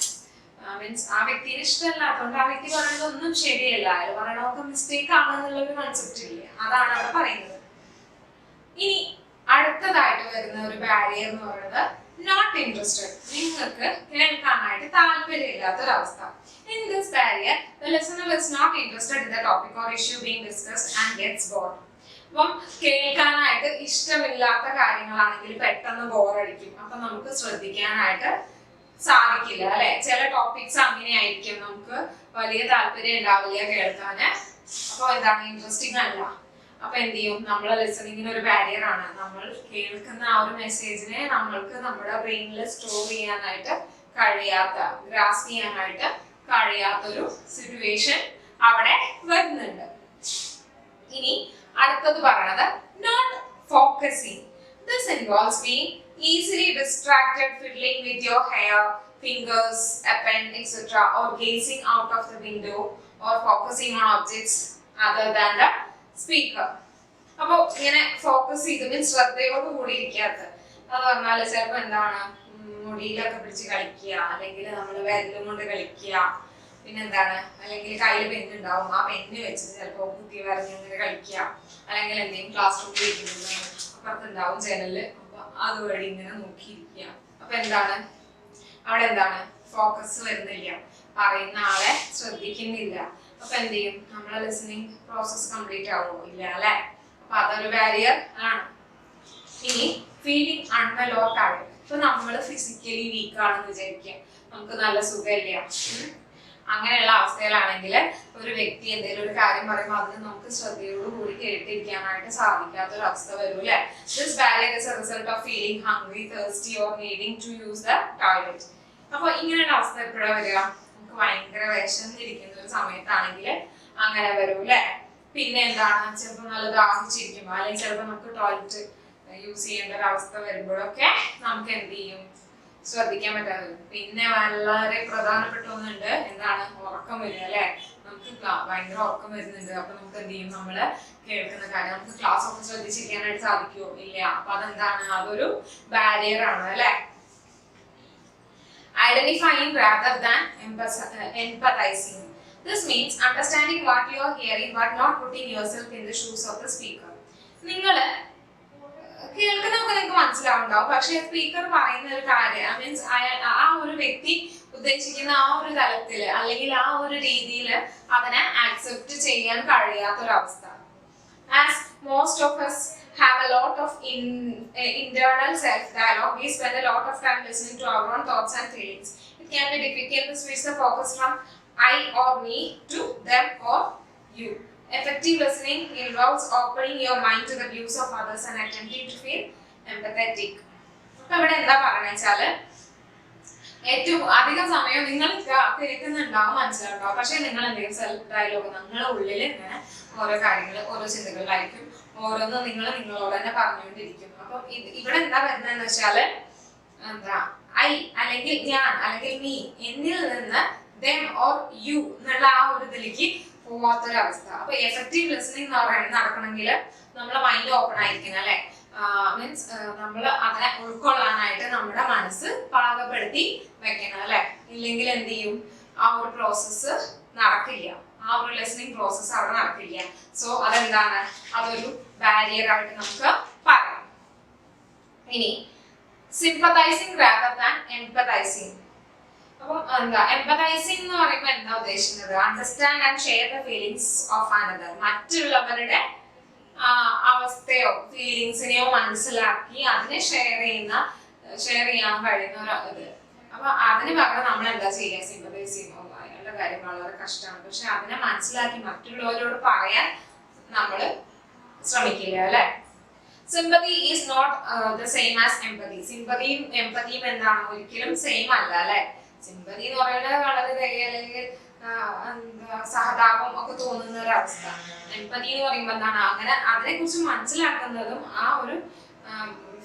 മീൻസ് ആ വ്യക്തിയെ ഇഷ്ടമല്ലാത്തതുകൊണ്ട് ആ വ്യക്തി പറയണതൊന്നും ശരിയല്ല, അയാൾ പറയണതൊക്കെ മിസ്റ്റേക്ക് ആണെന്നുള്ളൊരു കൺസെപ്റ്റ് ഇല്ലേ, അതാണ് അവിടെ പറയുന്നത്. ഇനി അടുത്തതായിട്ട് വരുന്ന ഒരു ബാരിയർ എന്ന് പറയുന്നത് നോട്ട് ഇൻട്രസ്റ്റഡ്, നിങ്ങൾക്ക് കേൾക്കാനായിട്ട് താല്പര്യമില്ലാത്തൊരവസ്ഥ. In this barrier, the listener is not interested in the topic or issue being discussed and gets bored. അപ്പം കേൾക്കാനായിട്ട് ഇഷ്ടമില്ലാത്ത കാര്യങ്ങളാണെങ്കിൽ പെട്ടെന്ന് ബോറടിക്കും, അപ്പൊ നമുക്ക് ശ്രദ്ധിക്കാനായിട്ട് സാധിക്കില്ല അല്ലെ. ചില ടോപ്പിക്സ് അങ്ങനെയായിരിക്കും, നമുക്ക് വലിയ താല്പര്യം ഉണ്ടാവില്ല കേൾക്കാന്, അപ്പൊ എന്താണ്, ഇൻട്രസ്റ്റിംഗ് അല്ല. അപ്പൊ എന്ത് ചെയ്യും, നമ്മളെ ലിസണിങ്ങിന് ഒരു ബാരിയർ ആണ്. നമ്മൾ കേൾക്കുന്ന ആ ഒരു മെസ്സേജിനെ നമ്മൾക്ക് നമ്മുടെ ബ്രെയിനിൽ സ്റ്റോർ ചെയ്യാനായിട്ട് കഴിയാത്ത, ഗ്രാസ്പ് ചെയ്യാനായിട്ട് കഴിയാത്തൊരു സിറ്റുവേഷൻ അവിടെ വരുന്നുണ്ട്. ഇനി അടുത്തത് പറയണത് not focusing. This involves being easily distracted, fiddling with your hair, fingers, a pen, etc., or gazing out of the window, or focusing on objects other than the speaker. അപ്പൊ ഇങ്ങനെ focus ചെയ്ത് means ശ്രദ്ധയോട് കൂടി ഇരിക്കാത്ത, അത് പറഞ്ഞാല് ചിലപ്പോ എന്താണ്, മുടിയിലൊക്കെ പിടിച്ച് കളിക്കുക, അല്ലെങ്കിൽ നമ്മൾ വിരലും കൊണ്ട് കളിക്കുക, പിന്നെന്താണ്, അല്ലെങ്കിൽ കയ്യിൽ പെന്നുണ്ടാവും, ആ പെന്ന് വെച്ചിട്ട് ചിലപ്പോ കുത്തി വരഞ്ഞിങ്ങനെ കളിക്കുക, അല്ലെങ്കിൽ എന്തെങ്കിലും ക്ലാസ് റൂമിൽ ഇരിക്കുന്നത് അപ്പുറത്തുണ്ടാവും ജനല്, അപ്പൊ അതുവഴി ഇങ്ങനെ നോക്കിയിരിക്കുക. അപ്പൊ എന്താണ് അവിടെ, എന്താണ്, ഫോക്കസ് വരുന്നില്ല, പറയുന്ന ആളെ ശ്രദ്ധിക്കുന്നില്ല. അപ്പൊ എന്ത് ചെയ്യും, നമ്മളെ ലിസണിങ് പ്രോസസ് കംപ്ലീറ്റ് ആവുമോ, ഇല്ല അല്ലെ. അപ്പൊ അതൊരു ബാരിയർ ആണ്. ഇനി ഫീലിംഗ് അൺവെൽ ഓർ ടയർഡ്. ഇപ്പൊ നമ്മൾ ഫിസിക്കലി വീക്ക് ആണെന്ന് വിചാരിക്കുക, നമുക്ക് നല്ല സുഖമില്ല, അങ്ങനെയുള്ള അവസ്ഥയിലാണെങ്കിൽ ഒരു വ്യക്തി എന്തെങ്കിലും ഒരു കാര്യം പറയുമ്പോൾ അതിന് നമുക്ക് ശ്രദ്ധയോടുകൂടി കേട്ടിരിക്കാനായിട്ട് സാധിക്കാത്തൊരു അവസ്ഥ വരും അല്ലെ. This barrier is a result of feeling hungry, thirsty or needing to use the toilet. അപ്പൊ ഇങ്ങനെയുള്ള അവസ്ഥ എപ്പോഴാണ് വരിക, നമുക്ക് ഭയങ്കര വിശന്നിരിക്കുന്ന ഒരു സമയത്താണെങ്കിൽ അങ്ങനെ വരും അല്ലെ. പിന്നെ എന്താണ്, ചിലപ്പോൾ നല്ല ദാഹിച്ചിരിക്കുമ്പോൾ, അല്ലെങ്കിൽ ചിലപ്പോൾ നമുക്ക് ടോയ്ലറ്റ് യൂസ് ചെയ്യേണ്ട ഒരു അവസ്ഥ വരുമ്പോഴൊക്കെ നമുക്ക് എന്ത് ചെയ്യും, ശ്രദ്ധിക്കാൻ പറ്റാതെ വരും. പിന്നെ വളരെ പ്രധാനപ്പെട്ട ഒന്നുണ്ട്, എന്താണ്, ഉറക്കം വരിക അല്ലെ. നമുക്ക് ഭയങ്കര ഉറക്കം വരുന്നുണ്ട്, അപ്പൊ നമുക്ക് എന്ത് ചെയ്യും, നമ്മള് കേൾക്കുന്ന കാര്യം നമുക്ക് ക്ലാസ് ഒക്കെ ശ്രദ്ധിച്ചിരിക്കാനായിട്ട് സാധിക്കുമോ, ഇല്ല. അപ്പൊ അതെന്താണ്, അതൊരു ബാരിയർ ആണ് അല്ലെ. Identifying rather than empathizing. This means understanding what you are hearing but not putting yourself in the shoes of the speaker. നിങ്ങള് കേൾക്കുന്നതൊക്കെ നിങ്ങൾക്ക് മനസ്സിലാവുണ്ടാവും, പക്ഷെ സ്പീക്കർ പറയുന്ന ഒരു കാര്യം മീൻസ് ആ ഒരു വ്യക്തി ഉദ്ദേശിക്കുന്ന ആ ഒരു തലത്തില് അല്ലെങ്കിൽ ആ ഒരു രീതിയിൽ അതിനെ ആക്സെപ്റ്റ് ചെയ്യാൻ കഴിയാത്തൊരവസ്ഥ. As most of us have a lot of internal self-dialogue, we spend a lot of time listening to our own thoughts and feelings. It can be difficult to switch the focus from I or me to them or you. effective listening involves opening your mind to the views of others and attempting to feel empathetic. അപ്പൊ ഇവിടെ എന്താ പറയുക ഏറ്റവും അധികം സമയം നിങ്ങൾ കേൾക്കുന്നുണ്ടാവും, മനസ്സിലാവും. പക്ഷെ നിങ്ങൾ എന്തെങ്കിലും സെൽഫ് ഡയലോഗ് നിങ്ങളുടെ ഉള്ളിൽ ഇങ്ങനെ ഓരോ കാര്യങ്ങൾ, ഓരോ ചിന്തകളിലായിരിക്കും, ഓരോന്ന് നിങ്ങൾ നിങ്ങളോട് തന്നെ പറഞ്ഞുകൊണ്ടിരിക്കും. അപ്പൊ ഇവിടെ എന്താ വരുന്നതെന്ന് വെച്ചാല് എന്താ ഐ അല്ലെങ്കിൽ ഞാൻ അല്ലെങ്കിൽ നീ എന്നിൽ നിന്ന് them or you എന്നുള്ള ആ ഒരു ഇതിലേക്ക് പോവാത്തൊരവസ്ഥ. അപ്പൊ എഫക്റ്റീവ് ലിസണിങ് എന്ന് പറയുന്നത് നടക്കണമെങ്കിൽ നമ്മളെ മൈൻഡ് ഓപ്പൺ ആയിരിക്കണം, അല്ലെ? മീൻസ് നമ്മൾ അതിനെ ഉൾക്കൊള്ളാനായിട്ട് നമ്മുടെ മനസ്സ് പാകപ്പെടുത്തി വെക്കണം, അല്ലെ? ഇല്ലെങ്കിൽ എന്ത് ചെയ്യും, ആ ഒരു പ്രോസസ്സ് നടക്കില്ല, ആ ഒരു ലിസണിങ് പ്രോസസ്സ് അവിടെ നടക്കില്ല. സോ അതെന്താണ്, അതൊരു ബാരിയർ ആയിട്ട് നമുക്ക് പറയാം. ഇനി സിംപതൈസിങ് rather than എംപതൈസിങ്. അപ്പം എന്താ എംപതൈസിങ് എന്ന് പറയുമ്പോൾ എന്താ ഉദ്ദേശിക്കുന്നത്? Understand and share the feelings of another. മറ്റുള്ളവരുടെ അവസ്ഥയോ ഫീലിങ്സിനെയോ മനസ്സിലാക്കി അതിനെ ഷെയർ ചെയ്യാൻ കഴിയുന്ന ഒരു ഇത്. അപ്പൊ അതിന് പകരം നമ്മൾ എന്താ ചെയ്യുക? സിംപതൈസ് ചെയ്യുമ്പോൾ അയാളുടെ കാര്യം വളരെ കഷ്ടമാണ്, പക്ഷെ അതിനെ മനസ്സിലാക്കി മറ്റുള്ളവരോട് പറയാൻ നമ്മൾ ശ്രമിക്കില്ല, അല്ലെ? Sympathy is not the same as empathy. സിമ്പതിയും എംപതിയും എന്താണ്? ഒരിക്കലും സെയിം അല്ല, അല്ലെ? സിമ്പതി എന്ന് പറയുന്നത് വളരെ അല്ലെങ്കിൽ സഹതാപം ഒക്കെ തോന്നുന്ന ഒരു അവസ്ഥ. എംപതി എന്ന് പറയുമ്പോൾ എന്താണ്? അങ്ങനെ അതിനെ കുറിച്ച് മനസ്സിലാക്കുന്നതും ആ ഒരു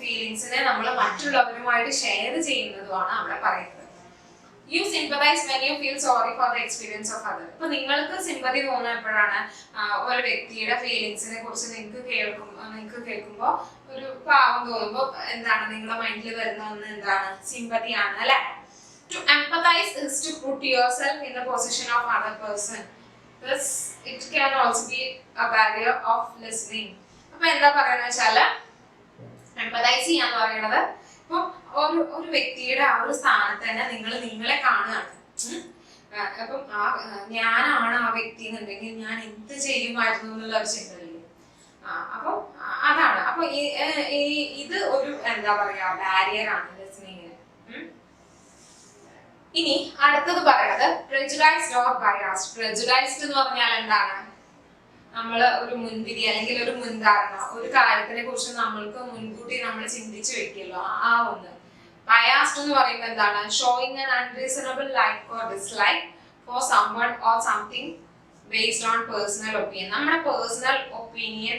ഫീലിങ്സിനെ നമ്മൾ മറ്റുള്ളവരുമായിട്ട് ഷെയർ ചെയ്യുന്നതുമാണ് അവിടെ പറയുന്നത്. You sympathize when you feel sorry for the experience of others. ഇപ്പൊ നിങ്ങൾക്ക് സിമ്പതി തോന്നുമ്പോഴാണ് ഒരു വ്യക്തിയുടെ ഫീലിങ്സിനെ കുറിച്ച് നിങ്ങൾക്ക് കേൾക്കുമ്പോൾ ഒരു പാവം തോന്നുമ്പോൾ എന്താണ് നിങ്ങളുടെ മൈൻഡിൽ വരുന്ന ഒന്ന് എന്താണ്? സിമ്പതിയാണ്, അല്ലെ? To empathize is to put yourself in the position of other person. Thus, it can also be a barrier of listening. അപ്പൊ എന്താ പറയുന്നത് വെച്ചാല് empathize ചെയ്യാന്ന് പറയുന്നത് ഇപ്പൊ ഒരു വ്യക്തിയുടെ ആ ഒരു സ്ഥാനത്ത് തന്നെ നിങ്ങളെ കാണുകയാണ്. അപ്പം ഞാനാണ് ആ വ്യക്തി എന്നുണ്ടെങ്കിൽ ഞാൻ എന്ത് ചെയ്യുമായിരുന്നു എന്നുള്ള ഒരു ചിന്തയില്ലേ? അപ്പൊ അതാണ്. അപ്പൊ ഇത് ഒരു എന്താ പറയാ ബാരിയർ ആണ് ലിസണിങ്ങിന്. ഇനി അടുത്തത് പറയുന്നത് prejudice or bias. Prejudiced എന്ന് പറഞ്ഞാൽ എന്താണ്? നമ്മൾ ഒരു മുൻവിധി അല്ലെങ്കിൽ ഒരു മുൻധാരണ, ഒരു കാര്യത്തിനെ കുറിച്ച് നമ്മൾക്ക് മുൻകൂട്ടി നമ്മൾ ചിന്തിച്ചു വെക്കല്ലോ, ആ ഒന്ന്. ബയാസ്ഡ് എന്ന് പറയുമ്പോൾ എന്താണ്? Showing an unreasonable like or dislike for someone or something based on personal opinion. നമ്മുടെ പേഴ്സണൽ ഒപ്പീനിയൻ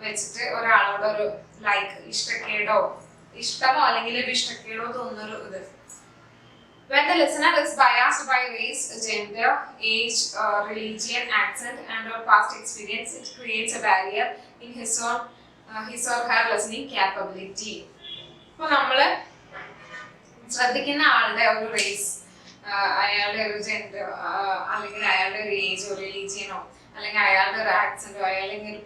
വെച്ചിട്ട് ഒരാളോട് ഒരു ലൈക്ക് ഇഷ്ടമോ അല്ലെങ്കിൽ ഒരു ഇഷ്ടക്കേടോ തോന്നുന്നൊരു ഇത്. When the listener is biased by race, gender, age, religion, accent, and/or past experience, it creates a barrier in his or her listening capability. അപ്പോൾ നമ്മള് ശ്രദ്ധിക്കുന്ന ആളുടെ ഒരു റേസ്, അയാളുടെ ഒരു ജെൻഡർ, അല്ലെങ്കിൽ അയാളുടെ ഒരു ഏജോ റിലീജിയനോ, അല്ലെങ്കിൽ അയാളുടെ ഒരു ആക്സെന്റോ, അല്ലെങ്കിൽ ഒരു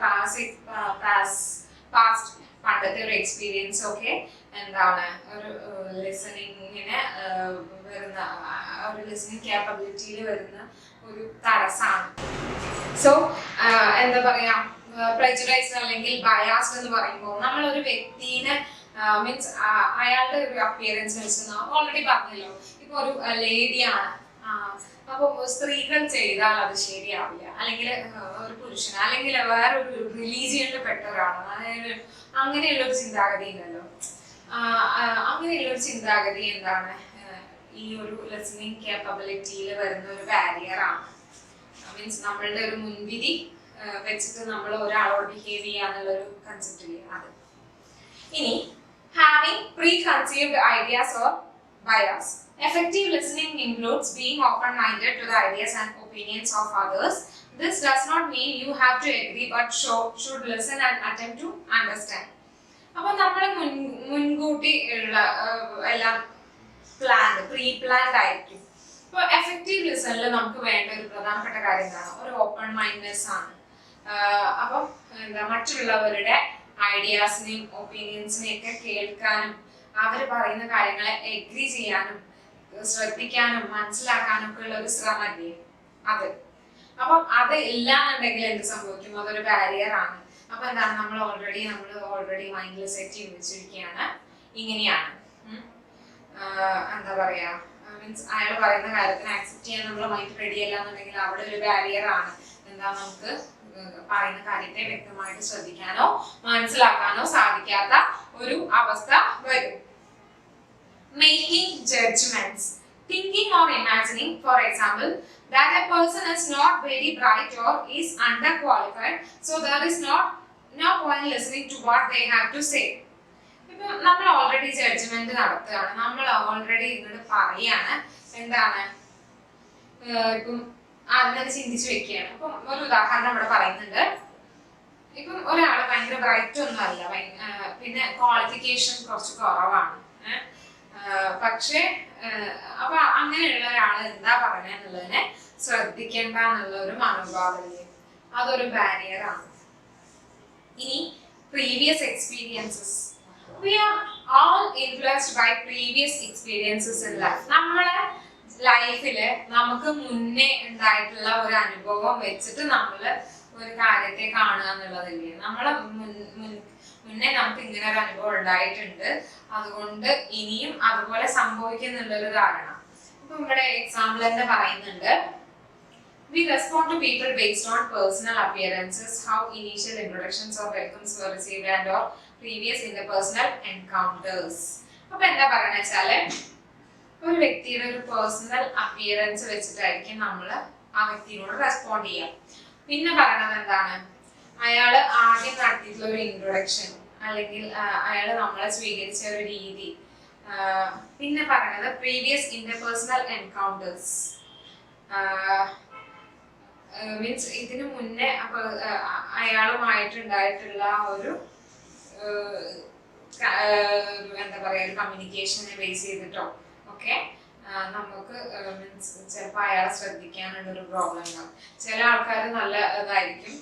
പാസ്റ്റ് പണ്ടത്തെ ഒരു എക്സ്പീരിയൻസ് ഒക്കെ എന്താണ് ഒരു ലിസണിങ്ങിന് വരുന്ന ഒരു ലിസണിങ് ക്യാപ്പബിലിറ്റിയിൽ വരുന്ന ഒരു തടസ്സമാണ്. സോ എന്താ പറയാ, പ്രെജുഡൈസ് അല്ലെങ്കിൽ ബയാസ്ഡ് എന്ന് പറയുമ്പോൾ നമ്മൾ ഒരു വ്യക്തിനെ മീൻസ് അയാളുടെ ഒരു അപ്പിയറൻസ് വെച്ച് ഓൾറെഡി പറഞ്ഞല്ലോ, ഇപ്പൊ ഒരു ലേഡിയാണ്, അപ്പൊ സ്ത്രീകൾ ചെയ്താൽ അത് ശരിയാവില്ല, അല്ലെങ്കിൽ ഒരു പുരുഷൻ അല്ലെങ്കിൽ വേറൊരു റിലീജിയനിൽ പെട്ട ഒരാളാണ്, അതായത് അങ്ങനെയുള്ള ഒരു ചിന്താഗതി ഉണ്ടല്ലോ. അങ്ങനെയുള്ള ഒരു ചിന്താഗതി എന്താണ് ഈ ഒരു ലിസണിങ് കേപ്പബിലിറ്റിയിൽ വരുന്ന ഒരു ബാരിയർ ആണ്. മീൻസ് നമ്മളുടെ ഒരു മുൻവിധി വെച്ചിട്ട് നമ്മൾ ഒരാളോട് ബിഹേവ് ചെയ്യാന്നുള്ളൊരു കൺസെപ്റ്റ് ഇല്ലേ, അത്. ഇനി having pre conceived ideas or bias. Effective listening includes being open-minded to the ideas and opinions of others. This does not mean you have to agree, but should listen and attempt to understand. അപ്പോൾ നമ്മൾ മുൻകൂട്ടി ഉള്ള എല്ലാം pre planned ആയിരിക്കും. ഇപ്പോൾ effective ലിസണിൽ നമുക്ക് വേണ്ട ഒരു പ്രധാനപ്പെട്ട കാര്യം എന്താണ്? ഒരു ഓപ്പൺ മൈൻഡ്നെസ് ആണ്. അപ്പം എന്താ മറ്റുള്ളവരുടെ ഐഡിയാസിനെയും ഒപ്പീനിയൻസിനെയും ഒക്കെ കേൾക്കാനും അവർ പറയുന്ന കാര്യങ്ങളെ എഗ്രി ചെയ്യാനും ശ്രദ്ധിക്കാനും മനസ്സിലാക്കാനും ഒക്കെ ഉള്ള ഒരു ശ്രമല്ലേ അത്. അപ്പം അത് ഇല്ലാന്നുണ്ടെങ്കിൽ എന്ത് സംഭവിക്കും? അതൊരു ബാരിയർ ആണ്. അപ്പൊ എന്താണ്, നമ്മൾ ഓൾറെഡി മൈൻഡിൽ സെറ്റ് ചെയ്ത് വെച്ചിരിക്കുകയാണ്, ഇങ്ങനെയാണ് എന്താ പറയാ, മീൻസ് അയാൾ പറയുന്ന കാര്യത്തിന് ആക്സെപ്റ്റ് ചെയ്യാൻ നമ്മൾ മൈൻഡ് റെഡി അല്ല എന്നുണ്ടെങ്കിൽ അവിടെ ഒരു ബാരിയർ ആണ്. എന്താ നമുക്ക് പറയുന്ന കാര്യത്തെ വ്യക്തമായിട്ട് ശ്രദ്ധിക്കാനോ മനസ്സിലാക്കാനോ സാധിക്കാത്ത ഒരു അവസ്ഥ വരും. Making judgments, thinking or imagining, for example, that a person is not very bright or is underqualified, so there is no point listening to what they have to say. ഇപ്പൊ നമ്മൾ ഓൾറെഡി ജഡ്ജ്മെന്റ് നടത്തുകയാണ്, നമ്മൾ already ഇങ്ങോട്ട് പറയാണ് എന്താണ്, ഇപ്പം അതിനെ ചിന്തിച്ചു വെക്കുകയാണ്. ഇപ്പം ഒരു ഉദാഹരണം ഇവിടെ പറയുന്നുണ്ട്. ഇപ്പം ഒരാള് ഭയങ്കര ബ്രൈറ്റ് ഒന്നും അല്ല, പിന്നെ ക്വാളിഫിക്കേഷൻ കുറച്ച് കുറവാണ്, പക്ഷെ അപ്പൊ അങ്ങനെയുള്ള ഒരാള് എന്താ പറയാന്നുള്ളതിനെ ശ്രദ്ധിക്കേണ്ട എന്നുള്ള ഒരു മനോഭാവമില്ലേ, അതൊരു ബാരിയർ ആണ്. ഇനി previous experiences, we are all influenced by previous experiences in life. നമ്മളെ ലൈഫില് നമുക്ക് മുന്നേ ഉണ്ടായിട്ടുള്ള ഒരു അനുഭവം വെച്ചിട്ട് നമ്മള് ഒരു കാര്യത്തെ കാണുക എന്നുള്ളതില്ലേ. നമ്മളെ മുന്നേ നമുക്ക് ഇങ്ങനെ ഒരു അനുഭവം ഉണ്ടായിട്ടുണ്ട്, അതുകൊണ്ട് ഇനിയും അതുപോലെ സംഭവിക്കുന്നുള്ളൊരു ധാരണ. ഇപ്പൊ ഇവിടെ എക്സാമ്പിൾ തന്നെ പറയുന്നുണ്ട്. We respond to people based on personal appearances, how initial introductions or welcomes were received and or previous interpersonal encounters. അപ്പൊ എന്താ പറയുക വെച്ചാല് ഒരു വ്യക്തിയുടെ ഒരു പേഴ്സണൽ അപ്പിയറൻസ് വെച്ചിട്ടായിരിക്കും നമ്മൾ ആ വ്യക്തിയോട് റെസ്പോണ്ട് ചെയ്യാം. പിന്നെ പറയണത് എന്താണ്, അയാള് ആദ്യം നടത്തിയിട്ടുള്ള ഒരു ഇൻട്രൊഡക്ഷൻ അല്ലെങ്കിൽ അയാള് നമ്മളെ സ്വീകരിച്ച ഒരു രീതി. പിന്നെ പറയണത് പ്രീവിയസ് ഇന്റർപേഴ്സണൽ എൻകൗണ്ടേഴ്സ്, മീൻസ് ഇതിനു മുന്നേ അയാളുമായിട്ടുണ്ടായിട്ടുള്ള ഒരു എന്താ പറയാ കമ്മ്യൂണിക്കേഷനെ ബേസ് ചെയ്തിട്ടോ ഒക്കെ നമുക്ക് മീൻസ് ചിലപ്പോൾ അയാളെ ശ്രദ്ധിക്കാനുള്ള ഒരു പ്രോബ്ലം ഉണ്ടാവും. ചില ആൾക്കാർ നല്ല ഇതായിരിക്കും,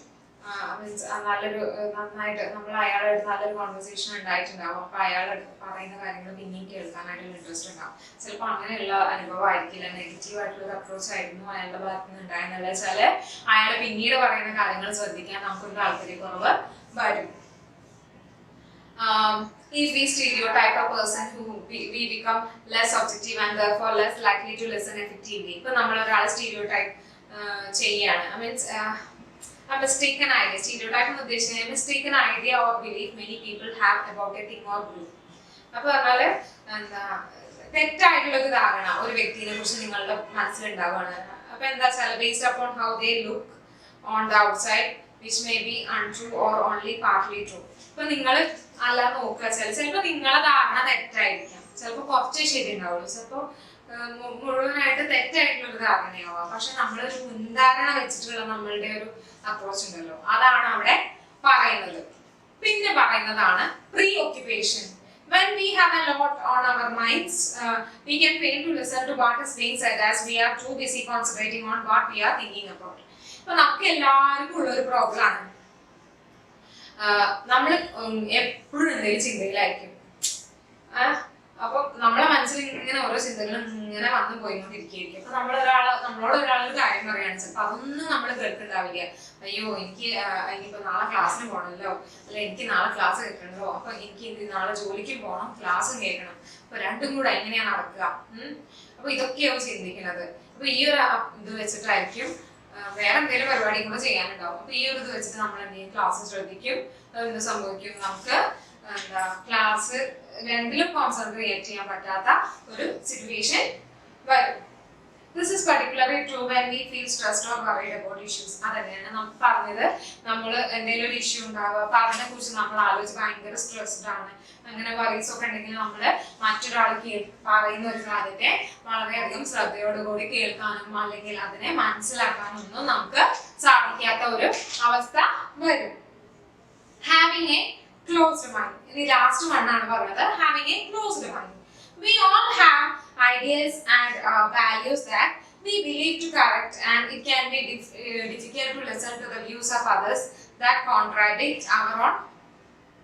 മീൻസ് നല്ലൊരു നന്നായിട്ട് നമ്മൾ അയാളായിട്ട് നല്ലൊരു കോൺവെർസേഷൻ ഉണ്ടായിട്ടുണ്ടാവും, അപ്പൊ അയാൾ പറയുന്ന കാര്യങ്ങൾ പിന്നെയും കേൾക്കാനായിട്ടുള്ള ഇൻട്രസ്റ്റ് ഉണ്ടാവും. ചിലപ്പോൾ അങ്ങനെയുള്ള അനുഭവം ആയിരിക്കില്ല, നെഗറ്റീവ് ആയിട്ടുള്ള ഒരു അപ്രോച്ച് ആയിരുന്നു അയാളുടെ ഭാഗത്ത് നിന്ന് ഉണ്ടായെന്നുള്ള വെച്ചാല് അയാൾ പിന്നീട് പറയുന്ന കാര്യങ്ങൾ ശ്രദ്ധിക്കാൻ നമുക്കൊരു താല്പര്യക്കുറവ് വരും. If we stereotype a person who we become less objective and therefore less likely to listen effectively. ഇപ്പൊ നമ്മൾ ഒരാളെ സ്റ്റീരിയോടൈപ്പ് ചെയ്യാണ്, means a mistaken idea. Stereotype എന്ന് ഉദ്ദേശിക്കുന്നത് mistaken idea or belief many people have about a thing or group. അപ്പൊ പറഞ്ഞാല് എന്താ തെറ്റായിട്ടുള്ള ഒരു ധാരണ ഒരു വ്യക്തിയെ കുറിച്ച് നിങ്ങളുടെ മനസ്സിലുണ്ടാവുകയാണ്. അപ്പൊ എന്താ വെച്ചാൽ based upon how they look on the outside, which may be untrue or only partly true. ഇപ്പൊ നിങ്ങൾ അല്ല നോക്കുക, ചിലപ്പോ നിങ്ങളെ ധാരണ തെറ്റായിരിക്കാം, ചിലപ്പോ കുറച്ചേ ശരി ഉണ്ടാവുള്ളൂ, ചിലപ്പോ മുഴുവനായിട്ട് തെറ്റായിട്ടുള്ള ഒരു ധാരണയാവാം. പക്ഷെ നമ്മളൊരു മുൻധാരണ വെച്ചിട്ടുള്ള നമ്മളുടെ ഒരു അപ്രോച്ച് ഉണ്ടല്ലോ, അതാണ് അവിടെ പറയുന്നത്. പിന്നെ പറയുന്നതാണ് pre occupation. When we have a lot on our minds, we can fail to listen to what is being said as we are too busy concentrating on what we are thinking about. ഇപ്പൊ നമുക്ക് എല്ലാവർക്കും ഉള്ളൊരു problem ആണ്, നമ്മൾ എപ്പോഴും എന്തെങ്കിലും ചിന്തയിലായിരിക്കും. അപ്പൊ നമ്മളെ മനസ്സിൽ ഇങ്ങനെ ഓരോ ചിന്തകളും ഇങ്ങനെ വന്നു പോയിക്കൊണ്ടിരിക്കുകയായിരിക്കും. അപ്പൊ നമ്മളോട് ഒരാളൊരു കാര്യം പറയുകയാണ്, ചിലപ്പോൾ അതൊന്നും നമ്മൾ കേൾക്കുന്നുണ്ടാവില്ല. അയ്യോ എനിക്കിപ്പോ നാളെ ക്ലാസ്സിന് പോകണമല്ലോ, അല്ല എനിക്ക് നാളെ ക്ലാസ് കേൾക്കണല്ലോ, അപ്പൊ എനിക്ക് നാളെ ജോലിക്ക് പോകണം, ക്ലാസ്സും കേൾക്കണം, അപ്പൊ രണ്ടും കൂടെ എങ്ങനെയാ നടക്കുക? അപ്പൊ ഇതൊക്കെയാവും ചിന്തിക്കുന്നത്. അപ്പൊ ഈ ഒരു ഇത് വെച്ചിട്ടായിരിക്കും വേറെ എന്തെങ്കിലും പരിപാടി കൂടെ ചെയ്യാനുണ്ടാവും. അപ്പൊ ഈ ഒരു ഇത് വെച്ചിട്ട് നമ്മൾ എന്തെങ്കിലും ക്ലാസ് ശ്രദ്ധിക്കും, എന്ത് സംഭവിക്കും, നമുക്ക് എന്താ ക്ലാസ് രണ്ടിലും കോൺസെൻട്രേറ്റ് ചെയ്യാൻ പറ്റാത്ത ഒരു സിറ്റുവേഷൻ വരും. This is particularly true when we feel stressed or worried about issues. അതന്നെയാണ് നമ്മൾ പറഞ്ഞത്, നമ്മൾ എന്തെങ്കിലും ഒരു ഇഷ്യൂ ഉണ്ടാവുക, അപ്പൊ അതിനെ കുറിച്ച് നമ്മൾ ആലോചിച്ച് ഭയങ്കര സ്ട്രെസ്ഡ് ആണ്, അങ്ങനെ വറീസ് ഒക്കെ ഉണ്ടെങ്കിൽ നമ്മൾ മറ്റൊരാൾ പറയുന്ന ഒരു കാര്യത്തെ വളരെയധികം ശ്രദ്ധയോടുകൂടി കേൾക്കാനും അല്ലെങ്കിൽ അതിനെ മനസ്സിലാക്കാനും ഒന്നും നമുക്ക് സാധിക്കാത്ത ഒരു അവസ്ഥ വരും. Having a closed mind. ഇനി ലാസ്റ്റ് മണ്ണാണ് പറഞ്ഞത്, having a closed mind. We all have ideas and values that we believe to correct, and it can be difficult to listen to the views of others that contradict our own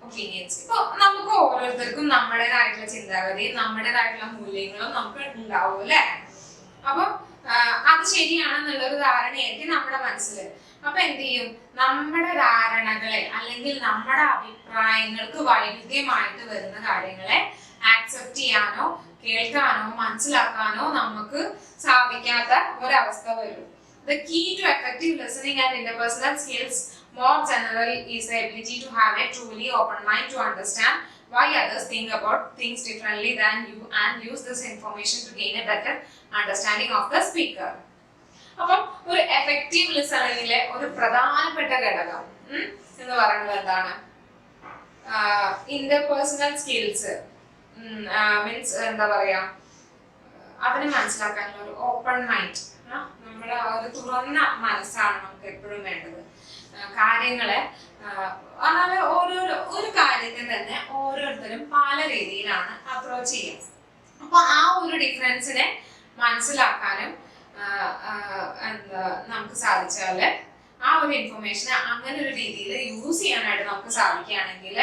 opinions. ഇപ്പൊ നമുക്ക് ഓരോരുത്തർക്കും നമ്മുടേതായിട്ടുള്ള ചിന്താഗതിയും നമ്മുടേതായിട്ടുള്ള മൂല്യങ്ങളും നമുക്ക് ഉണ്ടാവും അല്ലെ. അപ്പൊ അത് ശരിയാണെന്നുള്ളൊരു ധാരണയായിരിക്കും നമ്മുടെ മനസ്സിൽ. അപ്പൊ എന്ത് ചെയ്യും, നമ്മുടെ ധാരണകളെ അല്ലെങ്കിൽ നമ്മുടെ അഭിപ്രായങ്ങൾക്ക് വൈരുദ്ധ്യമായിട്ട് വരുന്ന കാര്യങ്ങളെ ആക്സെപ്റ്റ് ചെയ്യാനോ കേൾക്കാനോ മനസ്സിലാക്കാനോ നമുക്ക് സാധിക്കാത്ത ഒരവസ്ഥ വരും. The key to effective listening and interpersonal skills more general is the ability to have a truly open mind to understand why others think about things differently than you and use this information to gain a better understanding of the speaker. അപ്പം ഒരു effective ലിസണിങ്ങിലെ ഒരു പ്രധാനപ്പെട്ട ഘടകം എന്ന് പറയുന്നത് എന്താണ്? Interpersonal skills means എന്താ പറയാ, അതിനെ മനസ്സിലാക്കാനുള്ള ഒരു ഓപ്പൺ മൈൻഡ്, നമ്മുടെ ഒരു തുറന്ന മനസ്സാണ് നമുക്ക് എപ്പോഴും വേണ്ടത്. കാര്യങ്ങളെ അതായത് ഒരു കാര്യത്തെ തന്നെ ഓരോരുത്തരും പല രീതിയിലാണ് അപ്രോച്ച് ചെയ്യുക. അപ്പൊ ആ ഒരു ഡിഫറൻസിനെ മനസ്സിലാക്കാനും എന്താ നമുക്ക് സാധിച്ചാല്, ആ ഒരു ഇൻഫർമേഷനെ അങ്ങനെ ഒരു രീതിയിൽ യൂസ് ചെയ്യാനായിട്ട് നമുക്ക് സാധിക്കുകയാണെങ്കിൽ